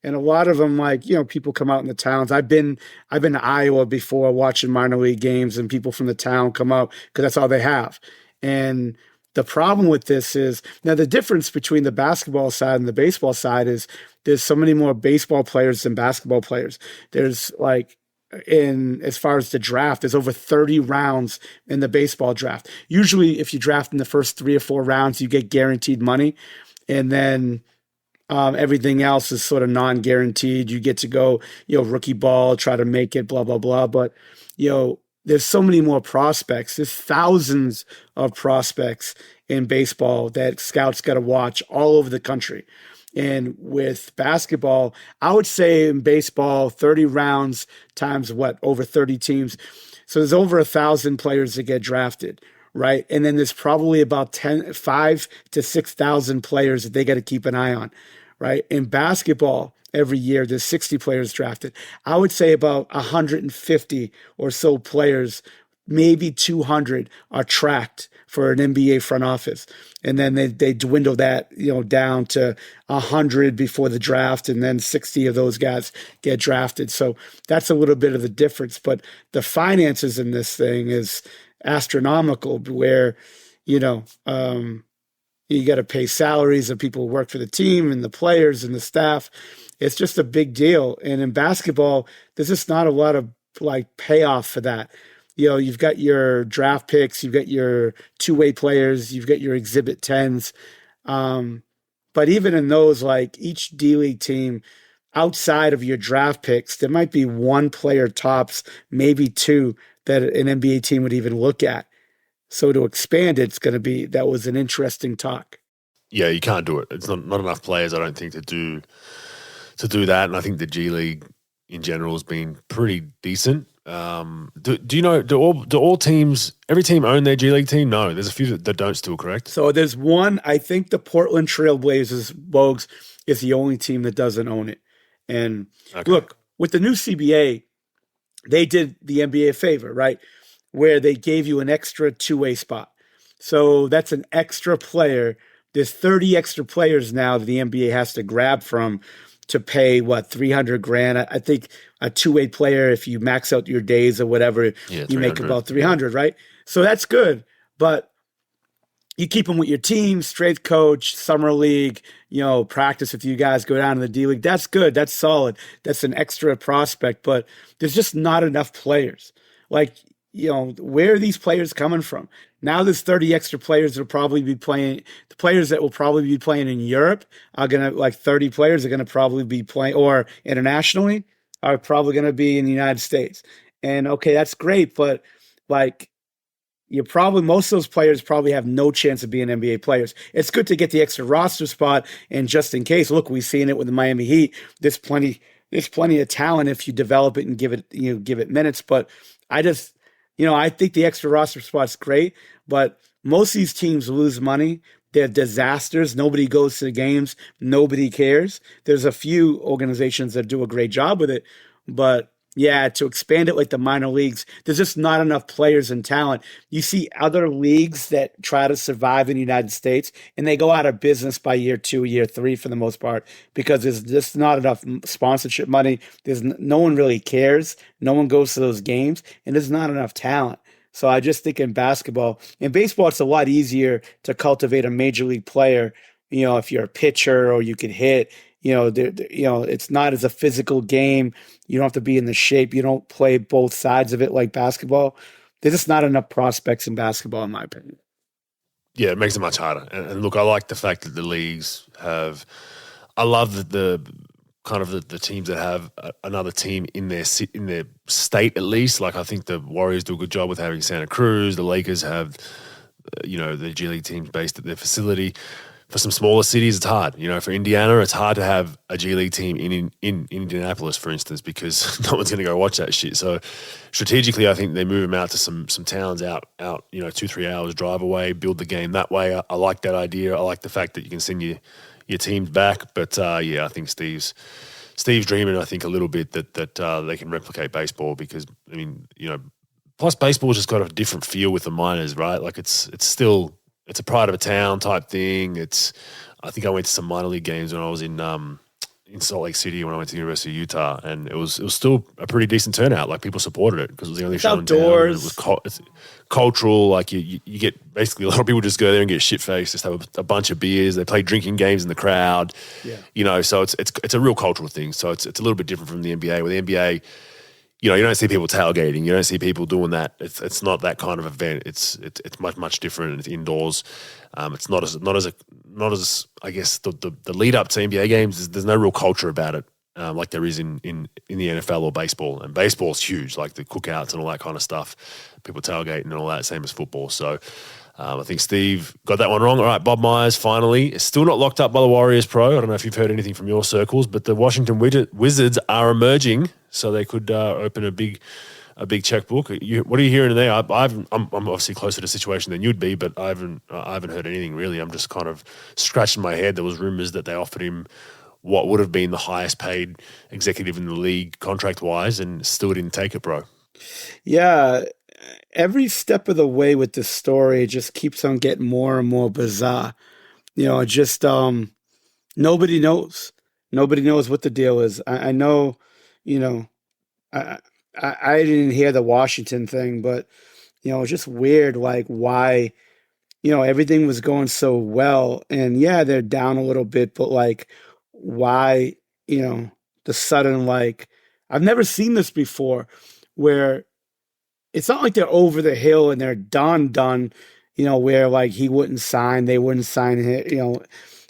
And a lot of them, people come out in the towns. I've been to Iowa before watching minor league games, and people from the town come out because that's all they have. And the problem with this is, now the difference between the basketball side and the baseball side is there's so many more baseball players than basketball players. There's in as far as the draft. There's over 30 rounds in the baseball draft. Usually, if you draft in the first 3 or 4 rounds, you get guaranteed money, and then everything else is sort of non-guaranteed. You get to go, rookie ball, try to make it, blah blah blah. But there's so many more prospects. There's thousands of prospects in baseball that scouts got to watch all over the country. And with basketball, I would say in baseball, 30 rounds times over 30 teams. So there's over 1,000 players that get drafted, right? And then there's probably about 5 to 6,000 players that they got to keep an eye on, right? In basketball, every year there's 60 players drafted. I would say about 150 or so players, maybe 200 are tracked for an NBA front office. And then they dwindle that, down to 100 before the draft, and then 60 of those guys get drafted. So that's a little bit of the difference. But the finances in this thing is astronomical, where, you got to pay salaries of people who work for the team and the players and the staff. It's just a big deal. And in basketball, there's just not a lot of payoff for that. You've got your draft picks, you've got your two-way players, you've got your exhibit 10s. But even in those, each D-League team, outside of your draft picks, there might be one player tops, maybe 2, that an NBA team would even look at. So to expand it, that was an interesting talk. Yeah, you can't do it. It's not enough players, I don't think, to do that. And I think the G League in general has been pretty decent. Do you know, do all teams, every team own their G League team? No, there's a few that don't still, correct? So there's one, I think the Portland Trail Blazers, Bogues, is the only team that doesn't own it. And Look, with the new CBA, they did the NBA a favor, right? Where they gave you an extra two-way spot. So that's an extra player. There's 30 extra players now that the NBA has to grab from to pay $300,000. I think a two-way player, if you max out your days or whatever, you make about 300, right? So that's good, but you keep them with your team, strength coach, summer league, practice with you guys, go down to the D League. That's good. That's solid. That's an extra prospect, but there's just not enough players. Where are these players coming from? Now there's 30 extra players that will probably be playing. The players that will probably be playing in Europe are going to, 30 players are going to probably be playing, or internationally, are probably going to be in the United States. And okay, that's great, but most of those players probably have no chance of being NBA players. It's good to get the extra roster spot, and just in case, look, we've seen it with the Miami Heat. There's plenty of talent if you develop it and give it minutes. But I think the extra roster spot's great, but most of these teams lose money. They're disasters. Nobody goes to the games. Nobody cares. There's a few organizations that do a great job with it, but yeah, to expand it like the minor leagues, there's just not enough players and talent. You see other leagues that try to survive in the United States, and they go out of business by year 2, year 3 for the most part, because there's just not enough sponsorship money. No one really cares. No one goes to those games, and there's not enough talent. So I just think in baseball, it's a lot easier to cultivate a major league player. If you're a pitcher or you can hit, it's not as a physical game. You don't have to be in the shape. You don't play both sides of it like basketball. There's just not enough prospects in basketball, in my opinion. Yeah, it makes it much harder. And look, I like the fact that the leagues have. I love the teams that have another team in their state at least. I think the Warriors do a good job with having Santa Cruz. The Lakers have, the G League teams based at their facility. For some smaller cities, it's hard. For Indiana, it's hard to have a G League team in Indianapolis, for instance, because no one's going to go watch that shit. So strategically, I think they move them out to some towns out 2-3 hours drive away, build the game that way. I like that idea. I like the fact that you can send your teams back. But I think Steve's dreaming, I think, a little bit that they can replicate baseball, because, plus baseball's just got a different feel with the minors, right? It's still... It's a pride of a town type thing. I think I went to some minor league games when I was in Salt Lake City when I went to the University of Utah, and it was still a pretty decent turnout. People supported it because it was the only show outdoors. In town. It's cultural. You get basically a lot of people just go there and get shit faced, just have a bunch of beers. They play drinking games in the crowd. Yeah. So it's a real cultural thing. So it's a little bit different from the NBA. Where the NBA, you don't see people tailgating. You don't see people doing that. It's not that kind of event. It's much different. It's indoors. It's not as I guess the lead up to NBA games. There's no real culture about it, like there is in the NFL or baseball. And baseball's huge, like the cookouts and all that kind of stuff. People tailgating and all that, same as football. So I think Steve got that one wrong. All right, Bob Myers finally is still not locked up by the Warriors pro. I don't know if you've heard anything from your circles, but the Washington Wizards are emerging, so they could open a big checkbook. What are you hearing there? I'm obviously closer to the situation than you'd be, but I haven't heard anything really. I'm just kind of scratching my head. There was rumors that they offered him what would have been the highest paid executive in the league contract wise, and still didn't take it, bro. Yeah. Every step of the way with this story, it just keeps on getting more and more bizarre. Just nobody knows. Nobody knows what the deal is. I know, I didn't hear the Washington thing, but it's just weird, like why, everything was going so well, and yeah, they're down a little bit, but like why, the sudden, like, I've never seen this before, where it's not like they're over the hill and they're done, where like he wouldn't sign, they wouldn't sign him,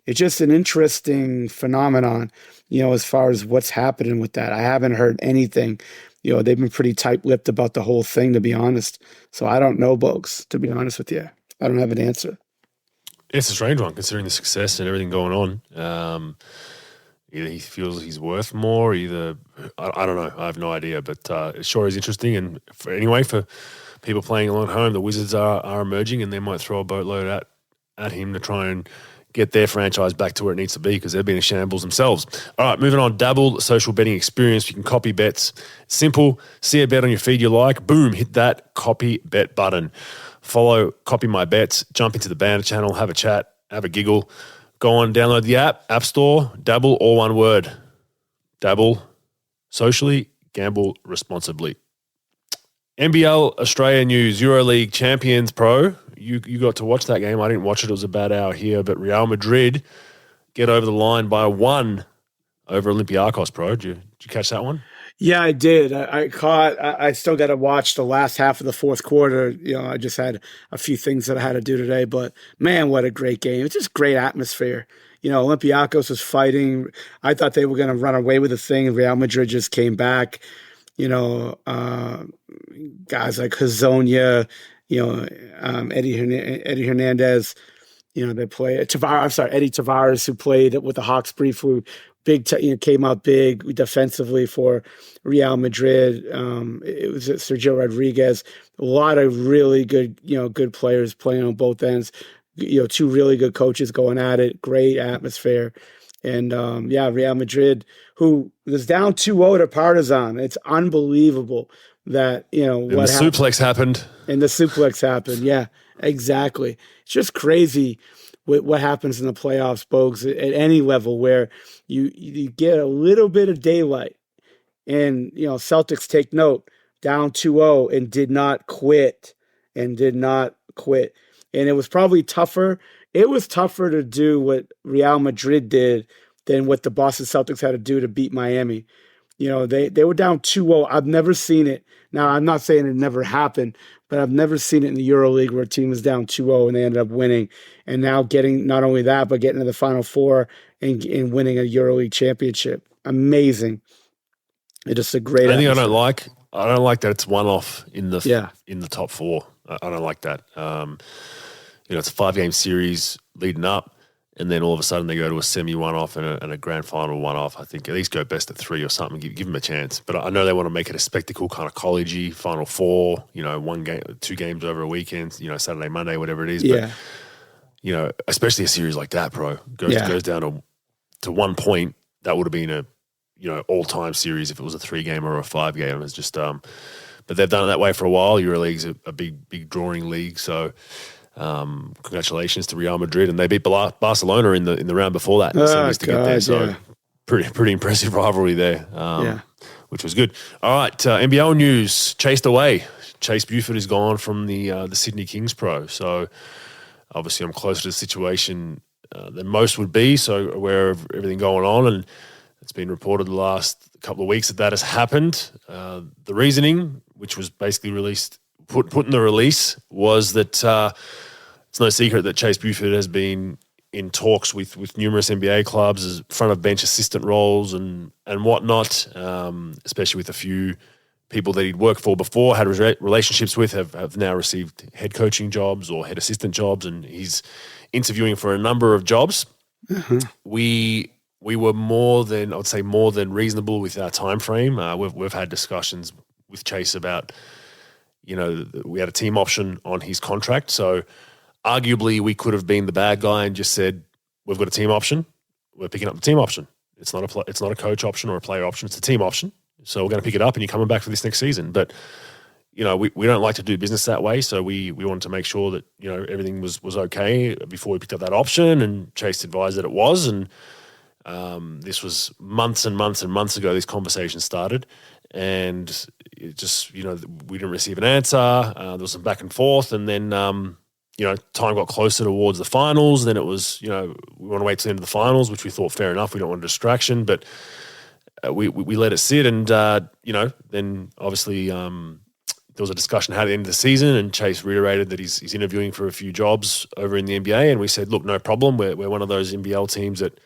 it's just an interesting phenomenon, as far as what's happening with that. I haven't heard anything. They've been pretty tight-lipped about the whole thing, to be honest. So I don't know, Bogues, to be honest with you. I don't have an answer. It's a strange one, considering the success and everything going on. Either he feels he's worth more, either I don't know. I have no idea, but it sure is interesting. And for people playing along at home, the Wizards are emerging, and they might throw a boatload at him to try and get their franchise back to where it needs to be, because they've been in shambles themselves. All right, moving on. Dabble social betting experience. You can copy bets. Simple. See a bet on your feed you like. Boom, hit that copy bet button. Follow Copy My Bets. Jump into the banner channel. Have a chat. Have a giggle. Go on, download the app Store. Dabble, all one word. Dabble socially. Gamble responsibly. NBL Australia news. EuroLeague champions, pro. You got to watch that game. I didn't watch it. It was a bad hour here. But Real Madrid get over the line by 1 over Olympiacos, pro. Did you catch that one? Yeah, I did. I still got to watch the last half of the fourth quarter. I just had a few things that I had to do today. But, man, what a great game. It's just great atmosphere. Olympiacos was fighting. I thought they were going to run away with the thing. Real Madrid just came back. Guys like Hazonia, Eddie Hernandez, they play Eddie Tavares, who played with the Hawks briefly, came out big defensively for Real Madrid. It was Sergio Rodriguez, a lot of really good, good players playing on both ends, two really good coaches going at it, great atmosphere. And Real Madrid, who was down 2-0 to Partizan. It's unbelievable that, what the suplex happened. And the suplex happened. Yeah, exactly. It's just crazy what happens in the playoffs, Bogues, at any level, where you get a little bit of daylight. And, Celtics take note, down 2-0 and did not quit. And it was probably tougher. It was tougher to do what Real Madrid did than what the Boston Celtics had to do to beat Miami. They were down 2-0. I've never seen it. Now, I'm not saying it never happened, but I've never seen it in the EuroLeague where a team was down 2-0 and they ended up winning. And now getting not only that, but getting to the Final Four and winning a EuroLeague championship. Amazing. It's just a great atmosphere. I don't like that it's one-off in the top four. I don't like that. It's a 5-game series leading up, and then all of a sudden they go to a semi one-off and a grand final one-off. I think at least go best of 3 or something. Give them a chance. But I know they want to make it a spectacle, kind of college-y, Final Four. 1 game, 2 games over a weekend. Saturday, Monday, whatever it is. Yeah. But especially a series like that, bro, goes down to 1 point. That would have been a all-time series if it was a 3-game or a 5-game. It's just but they've done it that way for a while. EuroLeague's a big drawing league, so. Congratulations to Real Madrid, and they beat Barcelona in the round before that. To get there, so pretty impressive rivalry there, which was good. All right, NBL news. Chased away. Chase Buford is gone from the Sydney Kings pro. So obviously, I'm closer to the situation than most would be. So aware of everything going on, and It's been reported the last couple of weeks that has happened. The reasoning, which was basically put in the release, was that it's no secret that Chase Buford has been in talks with numerous NBA clubs as front of bench assistant roles and whatnot, especially with a few people that he'd worked for before, had relationships with, have now received head coaching jobs or head assistant jobs, and he's interviewing for a number of jobs. Mm-hmm. We were more than reasonable with our time frame. We've had discussions with Chase about, we had a team option on his contract, so arguably we could have been the bad guy and just said, we've got a team option, we're picking up the team option. It's not a coach option or a player option, it's a team option. So we're going to pick it up and you're coming back for this next season. But, we don't like to do business that way. So we wanted to make sure that, everything was okay before we picked up that option, and Chase advised that it was. And this was months and months and months ago, this conversation started. And it just, we didn't receive an answer. There was some back and forth. And then, time got closer towards the finals. Then it was, we want to wait till the end of the finals, which we thought fair enough. We don't want a distraction. But we let it sit, and then obviously there was a discussion how to end the season, and Chase reiterated that he's interviewing for a few jobs over in the NBA, and we said, look, no problem. We're one of those NBL teams that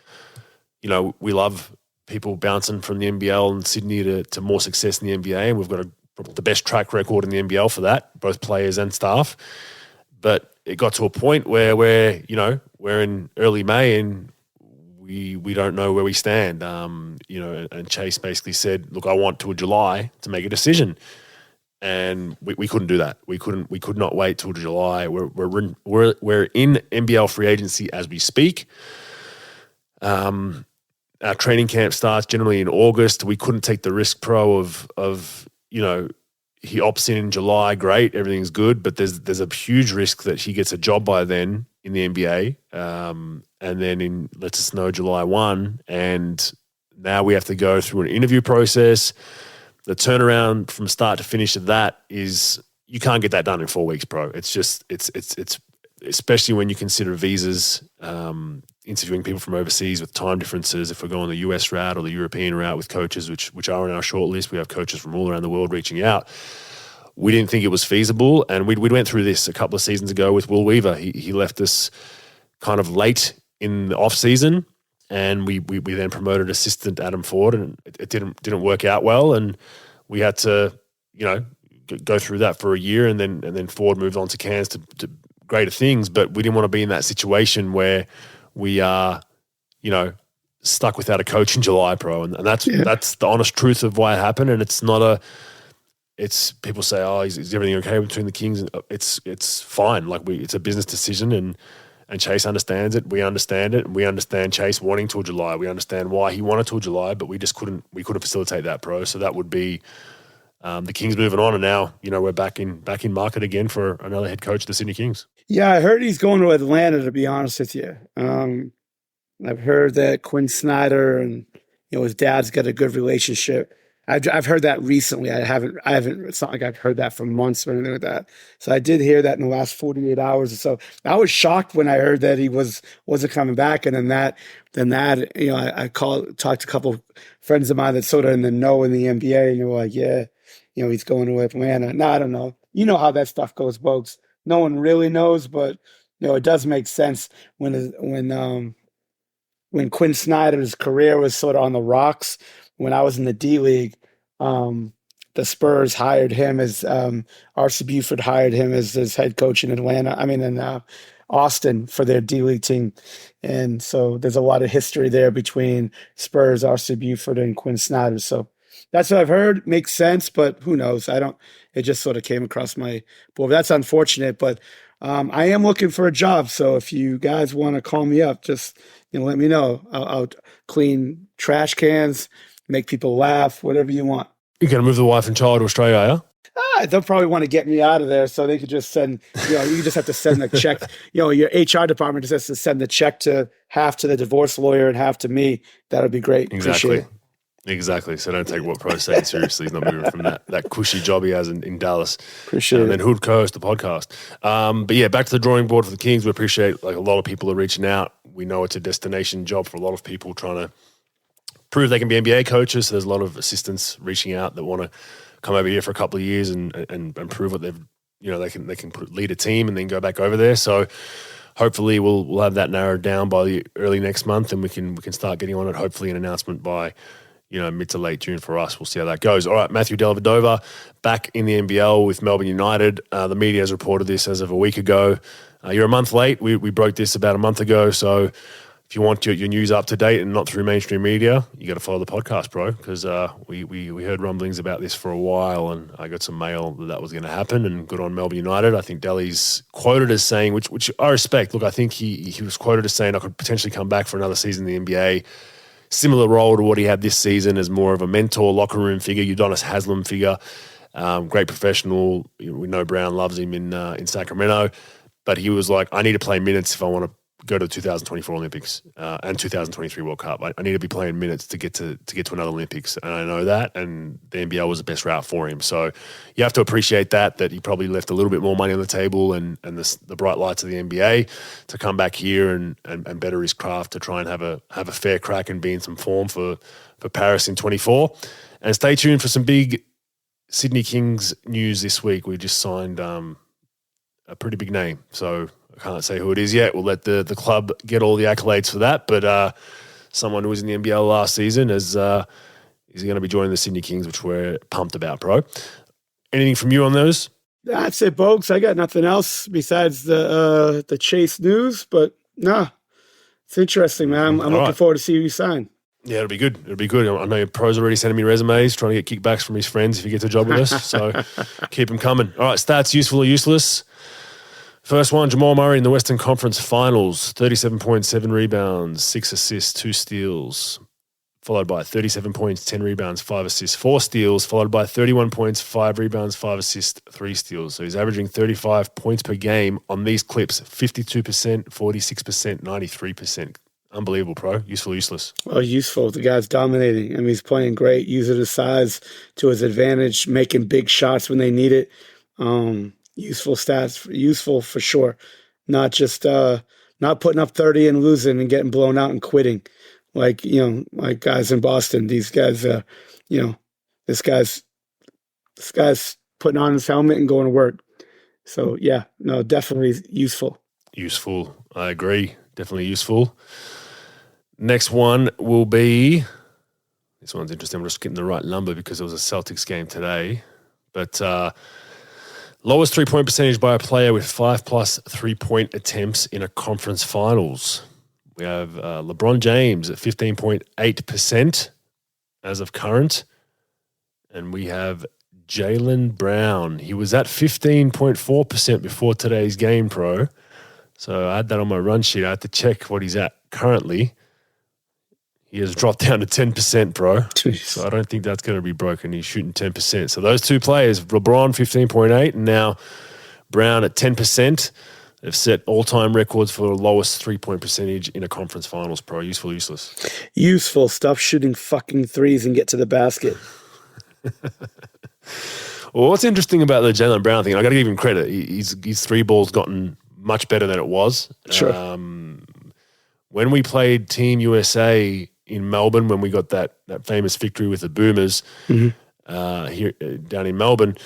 we love people bouncing from the NBL and Sydney to more success in the NBA, and we've got the best track record in the NBL for that, both players and staff. But it got to a point where we're in early May and we don't know where we stand, and Chase basically said, look, I want till July to make a decision. And we couldn't do that. We could not wait till July. We're in NBL free agency as we speak. Our training camp starts generally in August. We couldn't take the risk, Pro, of he opts in July, great, everything's good, but there's a huge risk that he gets a job by then in the NBA, and then lets us know July 1, and now we have to go through an interview process. The turnaround from start to finish of that is, you can't get that done in 4 weeks, Pro. It's just, it's especially when you consider visas, interviewing people from overseas with time differences. If we're going the US route or the European route with coaches, which are on our short list, we have coaches from all around the world reaching out. We didn't think it was feasible, and we went through this a couple of seasons ago with Will Weaver. He left us kind of late in the off season, and we then promoted assistant Adam Ford, and it didn't work out well, and we had to go through that for a year, and then Ford moved on to Cairns to greater things. But we didn't want to be in that situation where we are stuck without a coach in July, Pro, and that's the honest truth of why it happened. And it's not it's people say, oh, is everything okay between the Kings? It's fine. Like it's a business decision, and Chase understands it. We understand it. We understand Chase wanting till July. We understand why he wanted till July, but we couldn't facilitate that, Pro. So that would be the Kings moving on, and now we're back in market again for another head coach of the Sydney Kings. Yeah, I heard he's going to Atlanta, to be honest with you. I've heard that Quinn Snyder and his dad's got a good relationship. I've heard that recently. I haven't. It's not like I've heard that for months or anything like that. So I did hear that in the last 48 hours or so. I was shocked when I heard that he wasn't coming back, and then that I talked to a couple friends of mine that sort of in the know in the NBA, and they were like, yeah, he's going to Atlanta. No, I don't know. You know how that stuff goes, Bogues. No one really knows, but it does make sense when Quinn Snyder's career was sort of on the rocks. When I was in the D League, the Spurs hired him as R.C. Buford hired him as his head coach in in Austin for their D League team. And so there's a lot of history there between Spurs, R.C. Buford, and Quinn Snyder. So that's what I've heard. Makes sense, but who knows? It just sort of came across my board. That's unfortunate, but I am looking for a job. So if you guys want to call me up, just let me know. I'll clean trash cans, make people laugh, whatever you want. You're going to move the wife and child to Australia, are you? They'll probably want to get me out of there, so they could just send, you just have to send the check. Your HR department just has to send the check to half to the divorce lawyer and half to me. That would be great. Exactly. So don't take what Pro's saying seriously. He's not moving from that cushy job he has in Dallas. Appreciate it. And then who'd co-host the podcast. But yeah, back to the drawing board for the Kings. We appreciate a lot of people are reaching out. We know it's a destination job for a lot of people trying to prove they can be NBA coaches. So there's a lot of assistants reaching out that want to come over here for a couple of years and prove what they've, they can lead a team and then go back over there. So hopefully we'll have that narrowed down by the early next month, and we can start getting on it. Hopefully an announcement by mid to late June for us. We'll see how that goes. All right, Matthew Dellavedova back in the NBL with Melbourne United. The media has reported this as of a week ago. You're a month late. We broke this about a month ago. So if you want your news up to date and not through mainstream media, you got to follow the podcast, bro, because we heard rumblings about this for a while, and I got some mail that was going to happen, and good on Melbourne United. I think Delly's quoted as saying, which I respect. Look, I think he was quoted as saying I could potentially come back for another season in the NBA. Similar role to what he had this season as more of a mentor, locker room figure, Udonis Haslem figure, great professional. We know Brown loves him in Sacramento, but he was like, I need to play minutes if I want to go to the 2024 Olympics and 2023 World Cup. I need to be playing minutes to get to another Olympics, and I know that, and the NBL was the best route for him. So you have to appreciate that he probably left a little bit more money on the table and the bright lights of the NBA to come back here and better his craft to try and have a fair crack and be in some form for Paris in 24. And stay tuned for some big Sydney Kings news this week. We just signed a pretty big name, so I can't say who it is yet. We'll let the club get all the accolades for that. But someone who was in the NBL last season is going to be joining the Sydney Kings, which we're pumped about, bro. Anything from you on those? That's it, Bogues. I got nothing else besides the Chase news. But it's interesting, man. I'm looking forward to see who you sign. Yeah, it'll be good. It'll be good. I know your pro's already sending me resumes, trying to get kickbacks from his friends if he gets a job with us. So keep them coming. All right, stats, useful or useless? First one, Jamal Murray in the Western Conference Finals, 37 points, 7 rebounds, 6 assists, 2 steals, followed by 37 points, 10 rebounds, 5 assists, 4 steals, followed by 31 points, 5 rebounds, 5 assists, 3 steals. So he's averaging 35 points per game on these clips, 52%, 46%, 93%. Unbelievable, pro. Useful, useless? Well, useful. The guy's dominating. I mean, he's playing great, using his size to his advantage, making big shots when they need it. Useful stats, useful for sure. Not just not putting up 30 and losing and getting blown out and quitting, like guys in Boston. These guys, this guy's putting on his helmet and going to work. So definitely useful. Useful, I agree. Definitely useful. Next one will be. This one's interesting. I'm just getting the right number because it was a Celtics game today, but. Lowest three-point percentage by a player with 5+ three-point attempts in a conference finals. We have LeBron James at 15.8% as of current. And we have Jaylen Brown. He was at 15.4% before today's game, pro. So I had that on my run sheet. I had to check what he's at currently. He has dropped down to 10%, bro. Jeez. So I don't think that's going to be broken. He's shooting 10%. So those two players, LeBron 15.8 and now Brown at 10%, they've set all-time records for the lowest three-point percentage in a conference finals, bro. Useful, useless? Useful. Stop shooting fucking threes and get to the basket. Well, what's interesting about the Jaylen Brown thing, I got to give him credit. His three ball's gotten much better than it was. Sure. When we played Team USA in Melbourne, when we got that famous victory with the Boomers here down in Melbourne,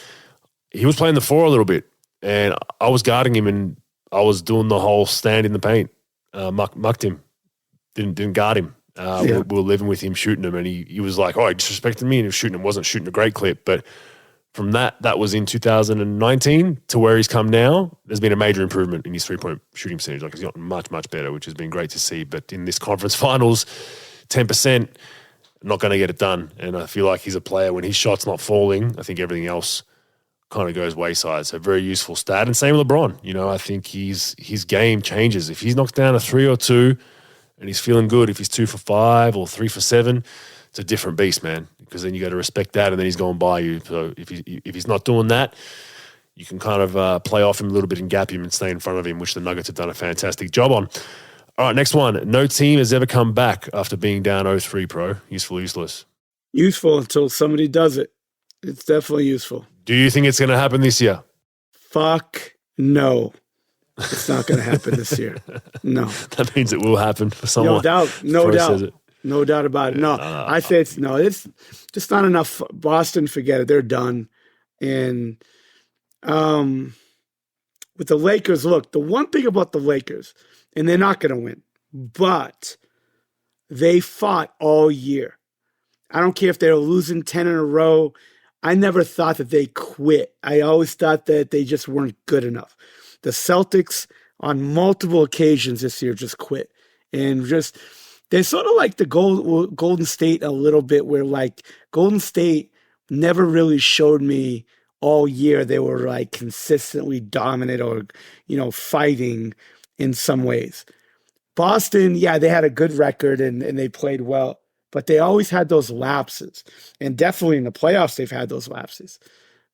he was playing the four a little bit, and I was guarding him, and I was doing the whole stand in the paint, mucked him, didn't guard him. We were living with him, shooting him, and he was like, "Oh, he disrespected me," and he was shooting him, wasn't shooting a great clip, but. From that was in 2019 to where he's come now, there's been a major improvement in his three-point shooting percentage. Like, he's gotten much, much better, which has been great to see. But in this conference finals, 10%, not going to get it done. And I feel like he's a player, when his shot's not falling, I think everything else kind of goes wayside. So very useful stat. And same with LeBron. I think his game changes. If he's knocked down a 3 or 2 and he's feeling good, if he's 2 for 5 or 3 for 7, it's a different beast, man, because then you got to respect that, and then he's going by you. So if he's not doing that, you can kind of play off him a little bit and gap him and stay in front of him, which the Nuggets have done a fantastic job on. All right, next one. No team has ever come back after being down 0-3, pro. Useful, useless? Useful until somebody does it. It's definitely useful. Do you think it's going to happen this year? Fuck no. It's not going to happen this year. No. That means it will happen for someone. No doubt. No doubt. No doubt about it. No, I say it's just not enough. Boston, forget it. They're done. And with the Lakers, look, the one thing about the Lakers, and they're not going to win, but they fought all year. I don't care if they were losing 10 in a row. I never thought that they quit. I always thought that they just weren't good enough. The Celtics on multiple occasions this year just quit. And just, they're sort of like the Golden State a little bit, where like Golden State never really showed me all year they were like consistently dominant or, fighting in some ways. Boston, yeah, they had a good record and they played well, but they always had those lapses. And definitely in the playoffs, they've had those lapses.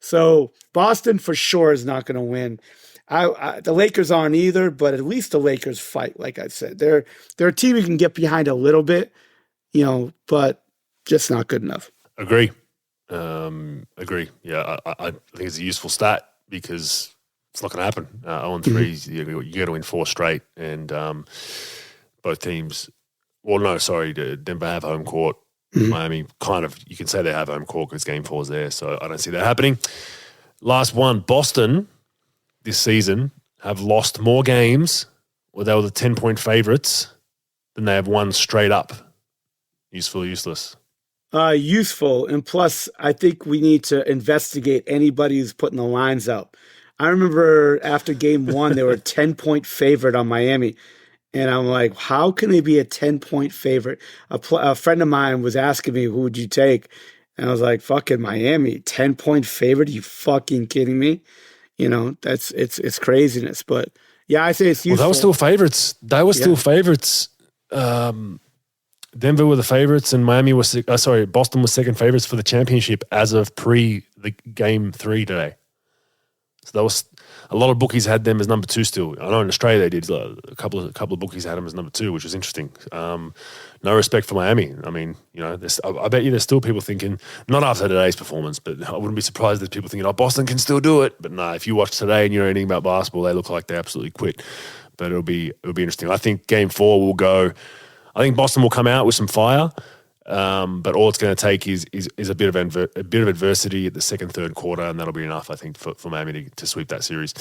So Boston for sure is not going to win. The Lakers aren't either, but at least the Lakers fight, like I said. They're a team you can get behind a little bit, but just not good enough. Agree. Yeah, I think it's a useful stat because it's not going to happen. 0-3, you got to win 4 straight, and both teams. Well, no, sorry, Denver have home court. Miami kind of, you can say they have home court because Game 4 is there, so I don't see that happening. Last one, Boston this season have lost more games where they were the 10-point favorites than they have won straight up. Useful or useless? Useful, and plus, I think we need to investigate anybody who's putting the lines out. I remember after Game 1, they were a 10-point favorite on Miami. And I'm like, how can they be a 10-point favorite? A friend of mine was asking me, who would you take? And I was like, fucking Miami, 10-point favorite? Are you fucking kidding me? It's craziness. But yeah, I say it's useful. Well, they were still favorites. Still favorites. Denver were the favorites, and Boston was second favorites for the championship as of the Game 3 today. So that was a lot of bookies had them as number 2 still. I know in Australia they did. A couple of bookies had them as number 2, which was interesting. No respect for Miami. I mean, I bet you there's still people thinking, not after today's performance, but I wouldn't be surprised there's people thinking, Boston can still do it. But no, if you watch today and you know anything about basketball, they look like they absolutely quit. But it'll be interesting. I think Game 4 will go. I think Boston will come out with some fire. But all it's going to take is a bit of adversity at the second, third quarter, and that'll be enough, I think, for Miami to sweep that series.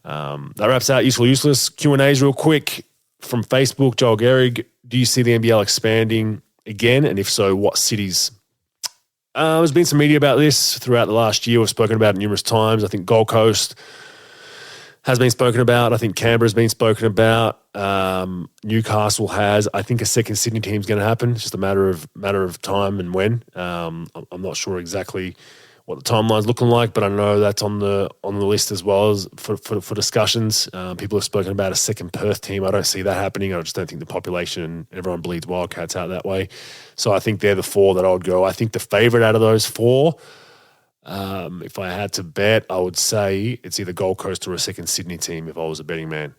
That wraps out Useful Useless. Q&As real quick from Facebook. Joel Gehrig, do you see the NBL expanding again? And if so, what cities? There's been some media about this throughout the last year. We've spoken about it numerous times. I think Gold Coast has been spoken about. I think Canberra's been spoken about. Newcastle has. I think a second Sydney team is going to happen. It's just a matter of time and when. I'm not sure exactly what the timeline's looking like, but I know that's on the list as well as for discussions. People have spoken about a second Perth team. I don't see that happening. I just don't think the population, everyone bleeds Wildcats out that way. So I think they're the 4 that I would go. I think the favourite out of those 4. If I had to bet, I would say it's either Gold Coast or a second Sydney team if I was a betting man.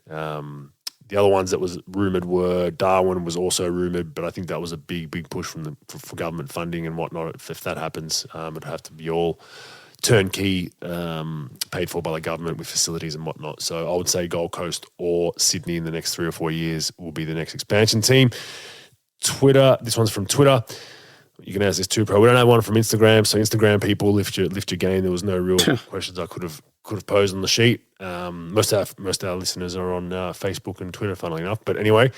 The other ones that was rumoured were Darwin was also rumoured, but I think that was a big push for government funding and whatnot. If that happens, it'd have to be all turnkey, paid for by the government with facilities and whatnot. So I would say Gold Coast or Sydney in the next 3 or 4 years will be the next expansion team. Twitter, this one's from Twitter. You can ask this too, Pro. We don't have one from Instagram, so Instagram people lift your game. There was no real questions I could have posed on the sheet. Most of our listeners are on Facebook and Twitter, funnily enough. But anyway,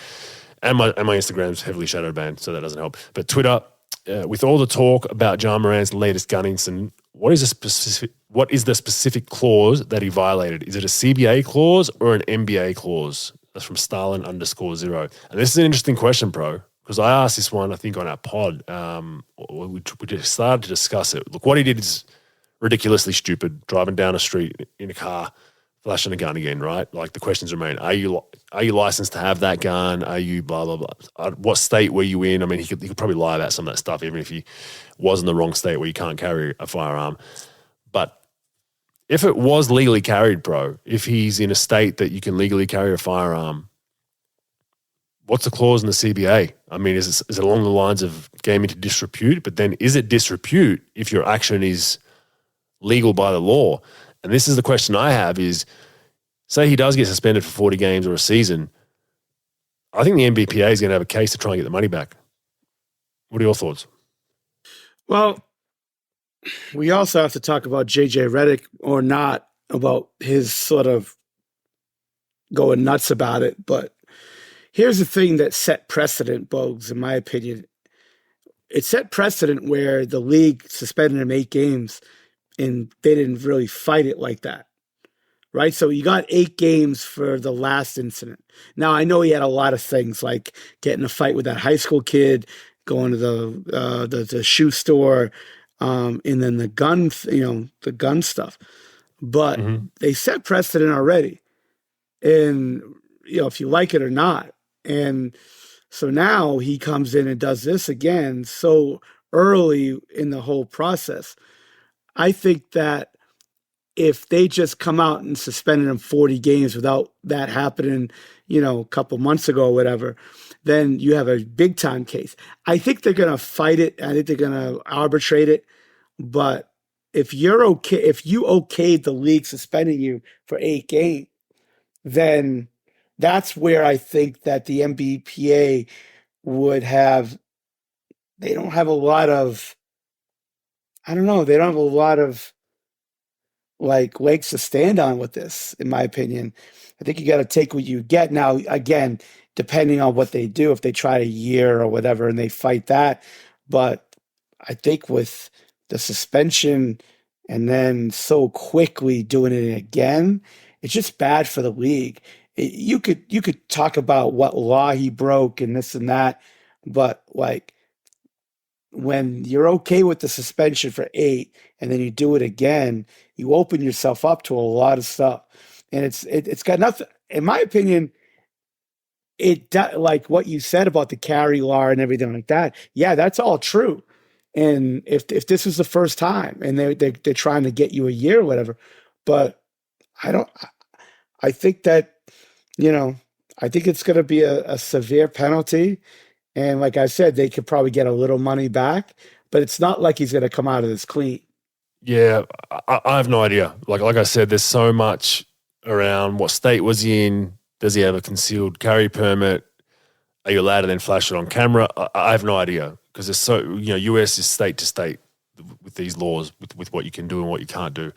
and my Instagram's heavily shadow banned, so that doesn't help. But Twitter, with all the talk about Ja Morant's latest gun incident, what is the specific clause that he violated? Is it a CBA clause or an NBA clause? That's from Stalin_0. And this is an interesting question, Pro. Because I asked this one, I think, on our pod. We just started to discuss it. Look, what he did is ridiculously stupid, driving down a street in a car, flashing a gun again, right? Like, the questions remain, are you licensed to have that gun? Are you blah, blah, blah? What state were you in? I mean, he could probably lie about some of that stuff, even if he was in the wrong state where you can't carry a firearm. But if it was legally carried, bro, if he's in a state that you can legally carry a firearm, what's the clause in the CBA? I mean, is it along the lines of gaming to disrepute? But then is it disrepute if your action is legal by the law? And this is the question I have is, say he does get suspended for 40 games or a season, I think the NBPA is going to have a case to try and get the money back. What are your thoughts? Well, we also have to talk about JJ Redick or not about his sort of going nuts about it. But here's the thing that set precedent, Bogues, in my opinion. It set precedent where the league suspended him 8 games and they didn't really fight it like that. Right? So you got 8 games for the last incident. Now, I know he had a lot of things like getting a fight with that high school kid, going to the shoe store, and then the gun, the gun stuff. But they set precedent already. And, if you like it or not. And so now he comes in and does this again so early in the whole process. I think that if they just come out and suspended him 40 games without that happening, a couple months ago or whatever, then you have a big time case. I think they're going to fight it. I think they're going to arbitrate it. But if you okayed the league suspending you for 8 games, then that's where I think that the NBPA would have, they don't have a lot of, I don't know, they don't have a lot of like legs to stand on with this, in my opinion. I think you got to take what you get. Now, again, depending on what they do, if they try a year or whatever and they fight that. But I think with the suspension and then so quickly doing it again, it's just bad for the league. You could talk about what law he broke and this and that, but like when you're okay with the suspension for 8 and then you do it again, you open yourself up to a lot of stuff. And it's got nothing, in my opinion, like what you said about the carry law and everything like that. Yeah, that's all true. And if this was the first time and they're trying to get you a year or whatever, but I think that, I think it's going to be a severe penalty. And like I said, they could probably get a little money back, but it's not like he's going to come out of this clean. Yeah, I have no idea. Like I said, there's so much around what state was he in. Does he have a concealed carry permit? Are you allowed to then flash it on camera? I have no idea because it's so, US is state to state with these laws, with what you can do and what you can't do.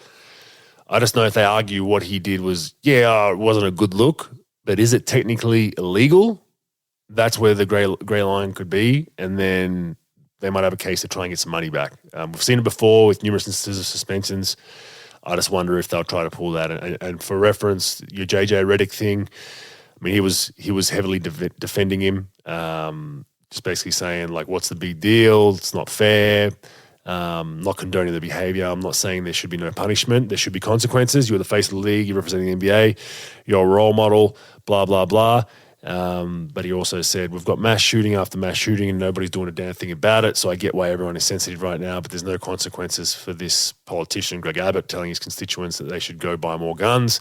I just know if they argue what he did was, it wasn't a good look, but is it technically illegal? That's where the gray line could be, and then they might have a case to try and get some money back. We've seen it before with numerous instances of suspensions. I just wonder if they'll try to pull that. And for reference, your JJ Redick thing, I mean, he was heavily defending him, just basically saying like, "What's the big deal? It's not fair." Not condoning the behavior. I'm not saying there should be no punishment. There should be consequences. You're the face of the league. You're representing the NBA. You're a role model. Blah blah blah. But he also said, we've got mass shooting after mass shooting and nobody's doing a damn thing about it. So I get why everyone is sensitive right now, but there's no consequences for this politician, Greg Abbott, telling his constituents that they should go buy more guns.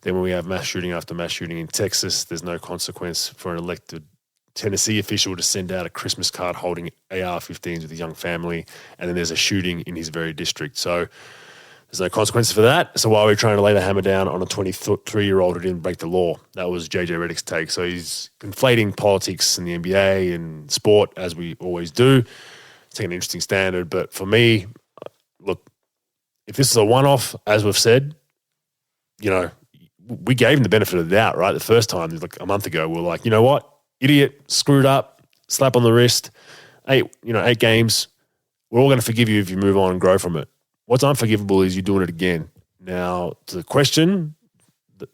Then when we have mass shooting after mass shooting in Texas, there's no consequence for an elected Tennessee official to send out a Christmas card holding AR-15s with a young family. And then there's a shooting in his very district. So there's no consequences for that. So why are we trying to lay the hammer down on a 23-year-old who didn't break the law? That was JJ Redick's take. So he's conflating politics in the NBA and sport, as we always do. It's taking an interesting standard. But for me, look, if this is a one-off, as we've said, we gave him the benefit of the doubt, right? The first time, like a month ago, we were like, you know what? Idiot, screwed up, slap on the wrist, 8 games. We're all going to forgive you if you move on and grow from it. What's unforgivable is you doing it again. Now, to the question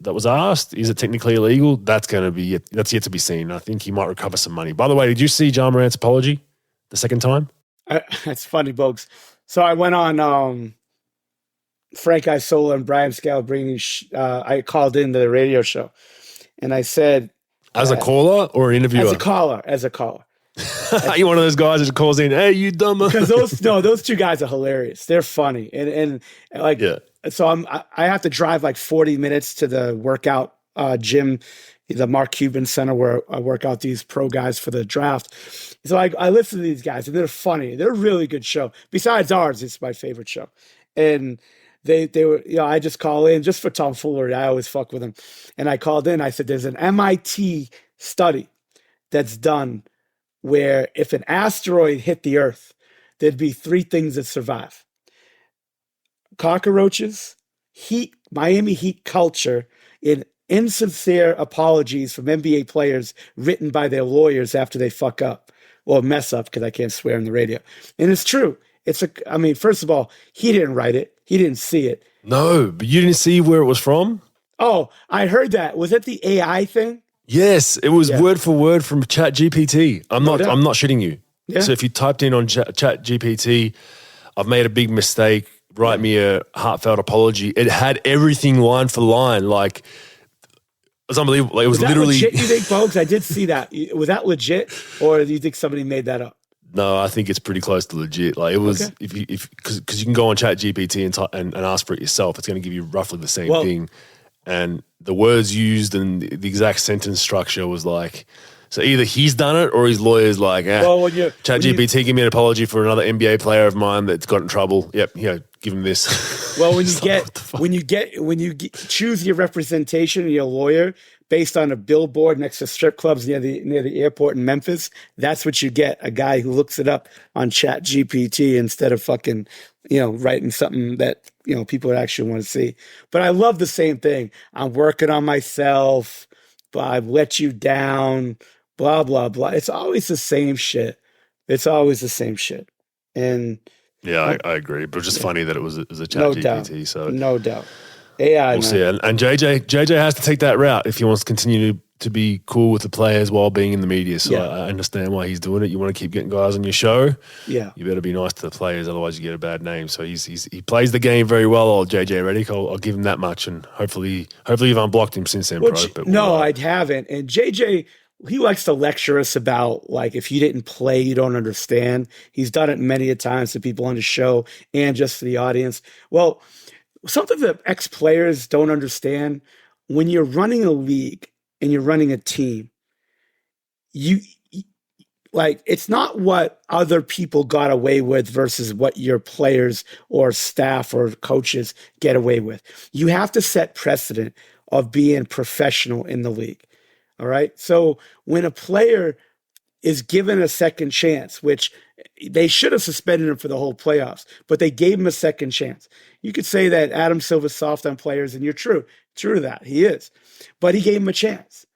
that was asked, is it technically illegal? That's yet to be seen. I think he might recover some money. By the way, did you see Ja Morant's apology the second time? That's funny, Bogues. So I went on Frank Isola and Brian Scalabrine. I called in the radio show, and I said, as a caller or an interviewer? As a caller. Are you one of those guys that calls in, "Hey, you dumb"? Because those two guys are hilarious. They're funny, and like, yeah. So I have to drive like 40 minutes to the workout gym, the Mark Cuban Center, where I work out these pro guys for the draft. So I listen to these guys, and they're funny. They're a really good show. Besides ours, it's my favorite show, and they were, I just call in just for tomfoolery. I always fuck with them, and I called in. I said, "There's an MIT study that's done where if an asteroid hit the Earth, there'd be three things that survive: cockroaches, heat, Miami Heat culture, and insincere apologies from NBA players written by their lawyers after they fuck up or mess up, because I can't swear on the radio. And it's true. First of all, he didn't write it. He didn't see it. No, but you didn't see where it was from? Oh, I heard that. Was it the AI thing? Yes, it was word for word from ChatGPT. I'm not shitting you. Yeah. So if you typed in on ChatGPT, I've made a big mistake, write me a heartfelt apology. It had everything line for line. Like, it was unbelievable. Like, it was literally legit, you think, Bogues? I did see that. Was that legit, or do you think somebody made that up? No, I think it's pretty close to legit. Like, it was because you can go on ChatGPT and ask for it yourself. It's going to give you roughly the same thing. And the words used and the exact sentence structure was like, so either he's done it or his lawyer's like, ChatGPT, give me an apology for another NBA player of mine that's got in trouble. Yep, give him this. Well, when you choose your representation, your lawyer, based on a billboard next to strip clubs near the airport in Memphis, that's what you get: a guy who looks it up on ChatGPT instead of fucking writing something that people would actually want to see. But I love the same thing. I'm working on myself, but I've let you down. Blah blah blah. It's always the same shit. And yeah, I agree. But it's just funny that it was a ChatGPT. So no doubt. AI. We'll see. And JJ has to take that route if he wants to continue to be cool with the players while being in the media. So I understand why he's doing it. You want to keep getting guys on your show. Yeah. You better be nice to the players, otherwise you get a bad name. So he plays the game very well, old JJ Redick. I'll give him that much, and hopefully you've unblocked him since then, no, I haven't. And JJ, he likes to lecture us about, like, if you didn't play, you don't understand. He's done it many a times to people on the show and just to the audience. Well, something that ex-players don't understand: when you're running a league and you're running a team, it's not what other people got away with versus what your players or staff or coaches get away with. You have to set precedent of being professional in the league. All right. So when a player is given a second chance, which they should have suspended him for the whole playoffs, but they gave him a second chance. You could say that Adam Silver's soft on players, and you're true to that. He is. But he gave him a chance,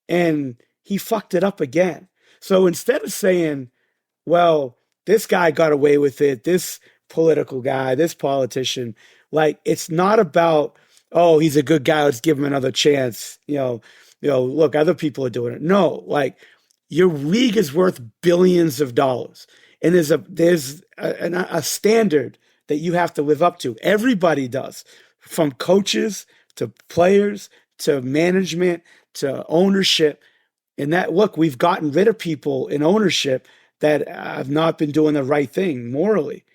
and he fucked it up again. So instead of saying, well, this guy got away with it, this political guy, this politician, like, it's not about, oh, he's a good guy, let's give him another chance. Look, other people are doing it. No, like, your league is worth billions of dollars, and there's a standard that you have to live up to. Everybody does, from coaches to players to management to ownership. And that, look, we've gotten rid of people in ownership that have not been doing the right thing morally,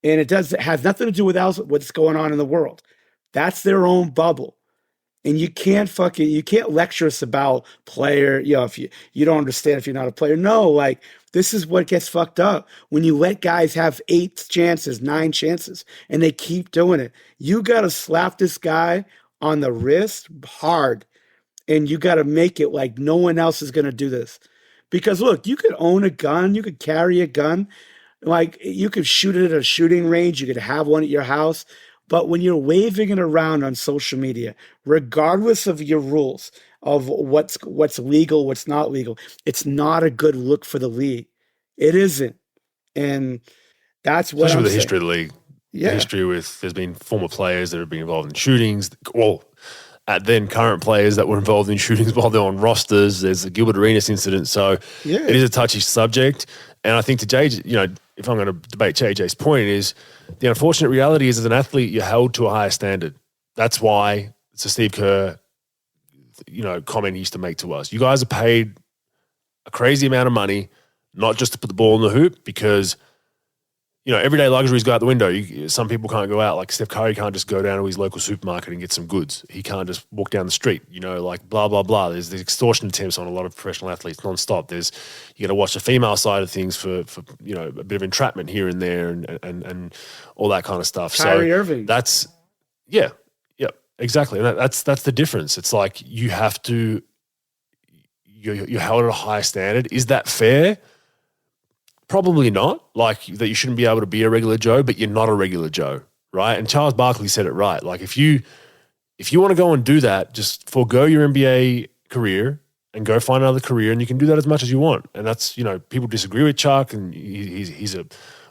and it has nothing to do with what's going on in the world. That's their own bubble. And you can't lecture us about player, if you don't understand if you're not a player. No, like, this is what gets fucked up. When you let guys have 8 chances, 9 chances, and they keep doing it. You got to slap this guy on the wrist hard, and you got to make it like no one else is going to do this. Because look, you could own a gun, you could carry a gun, like, you could shoot it at a shooting range, you could have one at your house. But when you're waving it around on social media, regardless of your rules of what's legal, what's not legal, it's not a good look for the league. It isn't. And that's what especially with the history of the league. Yeah. The history there's been former players that have been involved in shootings. Well, at then current players that were involved in shootings while they're on rosters. There's the Gilbert Arenas incident. So it is a touchy subject. And I think to JJ, if I'm going to debate JJ's point, is the unfortunate reality is, as an athlete, you're held to a higher standard. That's why it's a Steve Kerr, comment he used to make to us. You guys are paid a crazy amount of money, not just to put the ball in the hoop, because everyday luxuries go out the window. Some people can't go out. Like Steph Curry can't just go down to his local supermarket and get some goods. He can't just walk down the street, like blah, blah, blah. There's extortion attempts on a lot of professional athletes nonstop. You got to watch the female side of things for a bit of entrapment here and there and all that kind of stuff. Kyrie Irving. That's, yeah, exactly. And that's the difference. It's like you have to, you're held at a higher standard. Is that fair? Probably not. Like that you shouldn't be able to be a regular Joe, but you're not a regular Joe, right? And Charles Barkley said it right. Like if you want to go and do that, just forego your NBA career and go find another career, and you can do that as much as you want. And that's, people disagree with Chuck, and he's a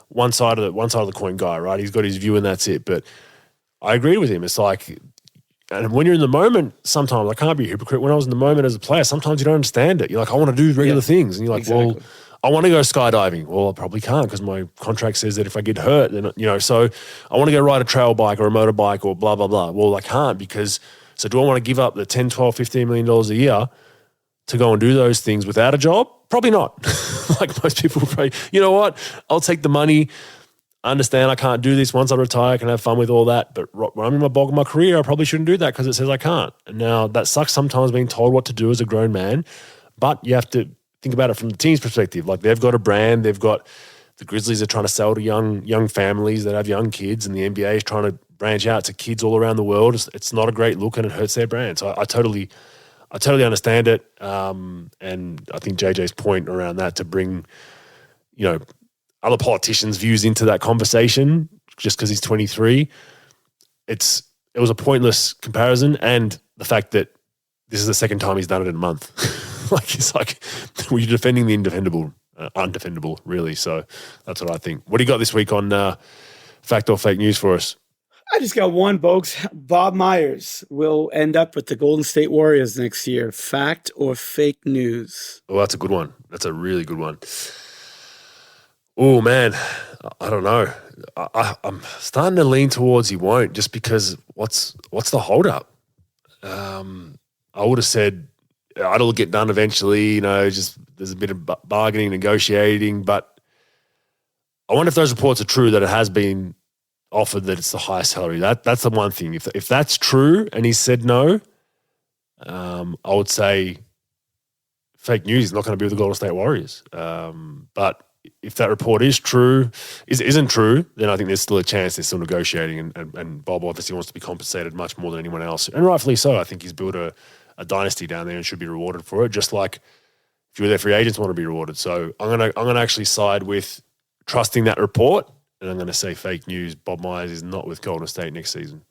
one side of the coin guy, right? He's got his view and that's it. But I agree with him. It's like, and when you're in the moment, sometimes I can't be a hypocrite. When I was in the moment as a player, sometimes you don't understand it. You're like, I want to do regular things, and you're like, exactly. well, I want to go skydiving. Well, I probably can't because my contract says that if I get hurt, then so I want to go ride a trail bike or a motorbike or blah blah blah. Well, I can't because. So do I want to give up the 10, 12, $15 million a year to go and do those things without a job? Probably not. Like most people probably, you know what? I'll take the money. I understand I can't do this. Once I retire, I can have fun with all that. But when I'm in my bulk of my career, I probably shouldn't do that because it says I can't. And now that sucks sometimes being told what to do as a grown man. But you have to think about it from the team's perspective. Like they've got a brand. They've got the Grizzlies are trying to sell to young families that have young kids, and the NBA is trying to branch out to kids all around the world. It's not a great look, and it hurts their brand. So I totally understand it. And I think JJ's point around that to bring, other politicians' views into that conversation just because he's 23, it was a pointless comparison, and the fact that this is the second time he's done it in a month. It's like we're defending the undefendable, really. So that's what I think. What do you got this week on fact or fake news for us? I just got one, Bogues. Bob Myers will end up with the Golden State Warriors next year. Fact or fake news? Oh, that's a good one. That's a really good one. Oh, man, I don't know. I'm starting to lean towards he won't, just because what's the holdup? I would have said it'll get done eventually, just there's a bit of bargaining, negotiating, but I wonder if those reports are true that it has been offered that it's the highest salary. That's the one thing. If that's true and he said no, I would say fake news. He's not going to be with the Golden State Warriors. But if that report is true, isn't true, then I think there's still a chance they're still negotiating, and Bob obviously wants to be compensated much more than anyone else, and rightfully so. I think he's built a dynasty down there and should be rewarded for it, just like if you're there, free agents want to be rewarded. So I'm gonna actually side with trusting that report, and I'm going to say fake news. Bob Myers is not with Golden State next season.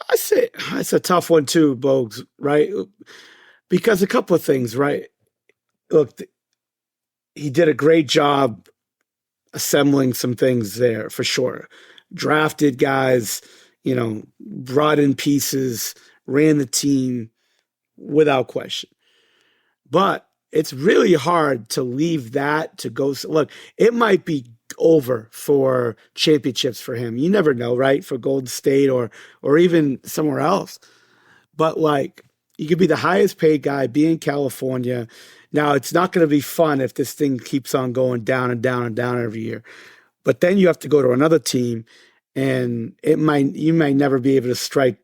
I say it's a tough one too, Bogues, right? Because a couple of things, right? Look, he did a great job assembling some things there for sure. Drafted guys, brought in pieces, ran the team without question. But it's really hard to leave that to go. Look, it might be over for championships for him. You never know, right? For Golden State or even somewhere else. But you could be the highest paid guy, be in California. Now, it's not going to be fun if this thing keeps on going down and down and down every year. But then you have to go to another team, and you might never be able to strike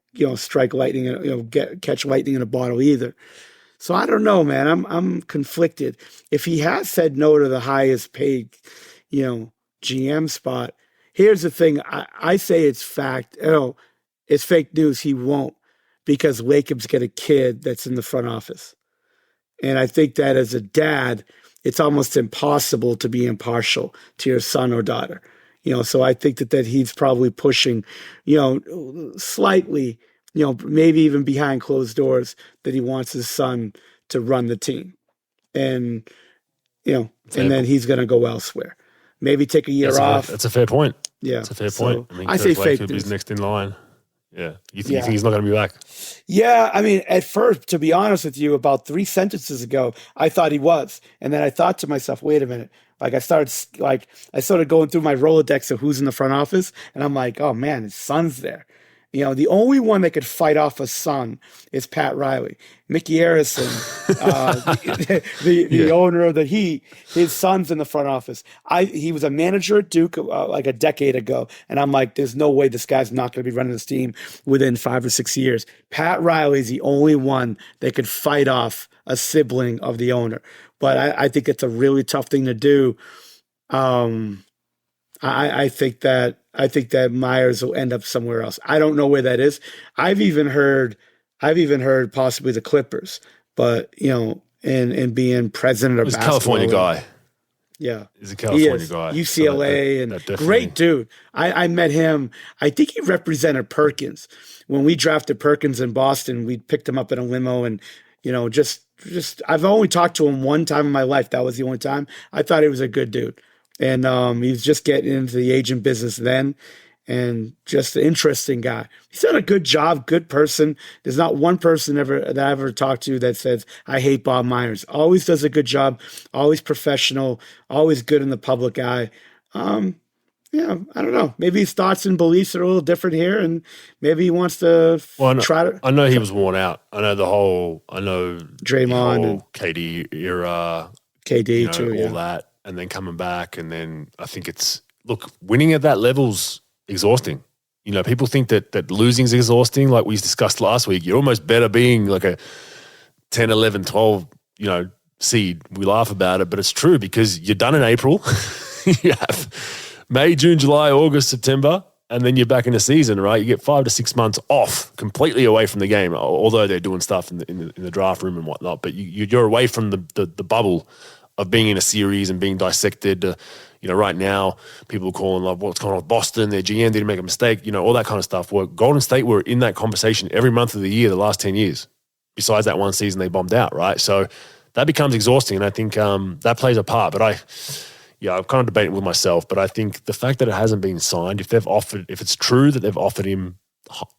lightning, catch lightning in a bottle either. So I don't know, man. I'm conflicted. If he has said no to the highest paid, GM spot, here's the thing. I say it's fact. It's fake news. He won't, because Lacob's got a kid that's in the front office. And I think that as a dad, it's almost impossible to be impartial to your son or daughter. So I think that he's probably pushing, slightly, maybe even behind closed doors, that he wants his son to run the team. And, and then he's going to go elsewhere. Maybe take a year off. That's a fair point. Yeah. That's a fair point. I say fake news. He's next in line. Yeah. You think he's not going to be back? Yeah. I mean, at first, to be honest with you, about 3 sentences ago, I thought he was. And then I thought to myself, wait a minute. I started going through my Rolodex of who's in the front office. And I'm like, oh man, his son's there. The only one that could fight off a son is Pat Riley. Mickey Harrison, the owner of the Heat, his son's in the front office. He was a manager at Duke a decade ago, and I'm like, there's no way this guy's not going to be running this team within 5 or 6 years. Pat Riley's the only one that could fight off a sibling of the owner. But I think it's a really tough thing to do. I think that Myers will end up somewhere else. I don't know where that is. I've even heard possibly the Clippers, but and being president of basketball. He's a California guy. Yeah. He's a California He is. guy. UCLA So and that definitely, great dude. I met him. I think he represented Perkins. When we drafted Perkins in Boston, we picked him up in a limo and, just I've only talked to him one time in my life. That was the only time. I thought he was a good dude. And he was just getting into the agent business then. And just an interesting guy. He's done a good job, good person. There's not one person that I ever talked to that says, I hate Bob Myers. Always does a good job, always professional, always good in the public eye. I don't know. Maybe his thoughts and beliefs are a little different here, and maybe he wants to try to. I know he was worn out. I know Draymond and KD era, KD too, all that, and then coming back, and then I think winning at that level's exhausting. People think that losing is exhausting, like we discussed last week. You're almost better being like a 10, 11, 12, seed. We laugh about it, but it's true because you're done in April. You have May, June, July, August, September, and then you're back in the season, right? You get 5 to 6 months off, completely away from the game, although they're doing stuff in the draft room and whatnot, but you're away from the bubble of being in a series and being dissected. Right now, people are calling like, what's going on with Boston? Their GM didn't make a mistake, all that kind of stuff. Well, Golden State were in that conversation every month of the year the last 10 years. Besides that one season they bombed out, right? So that becomes exhausting, and I think that plays a part. But I've kind of debated with myself, but I think the fact that it hasn't been signed, if it's true that they've offered him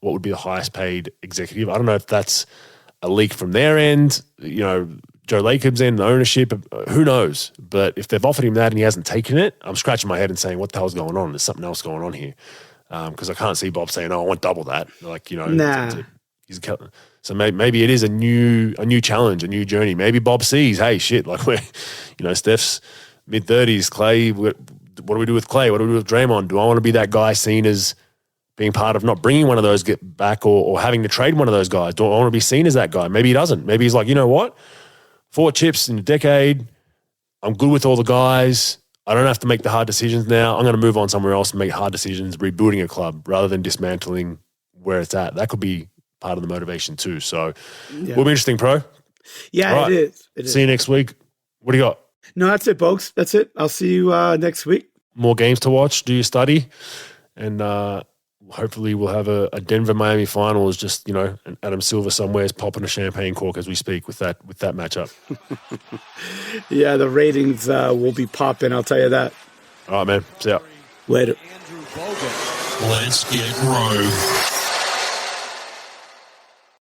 what would be the highest paid executive, I don't know if that's a leak from their end, Joe Lacob's end, the ownership, who knows? But if they've offered him that and he hasn't taken it, I'm scratching my head and saying, what the hell's going on? There's something else going on here. Because I can't see Bob saying, oh, I want double that. Nah. So maybe it is a new challenge, a new journey. Maybe Bob sees, hey, shit, like we're, Steph's mid-30s, Clay, what do we do with Clay? What do we do with Draymond? Do I want to be that guy seen as being part of not bringing one of those get back or having to trade one of those guys? Do I want to be seen as that guy? Maybe he doesn't. Maybe he's like, you know what? 4 chips in a decade. I'm good with all the guys. I don't have to make the hard decisions now. I'm going to move on somewhere else and make hard decisions, rebooting a club rather than dismantling where it's at. That could be part of the motivation too. So will be interesting, pro. Yeah, right. It is. See you next week. What do you got? No, that's it, Bogues. That's it. I'll see you next week. More games to watch. Do your study. And hopefully we'll have a Denver-Miami finals, just, and Adam Silver somewhere is popping a champagne cork as we speak with that matchup. Yeah, the ratings will be popping, I'll tell you that. All right, man. See ya. Later. Andrew Bogut. Let's get Grove.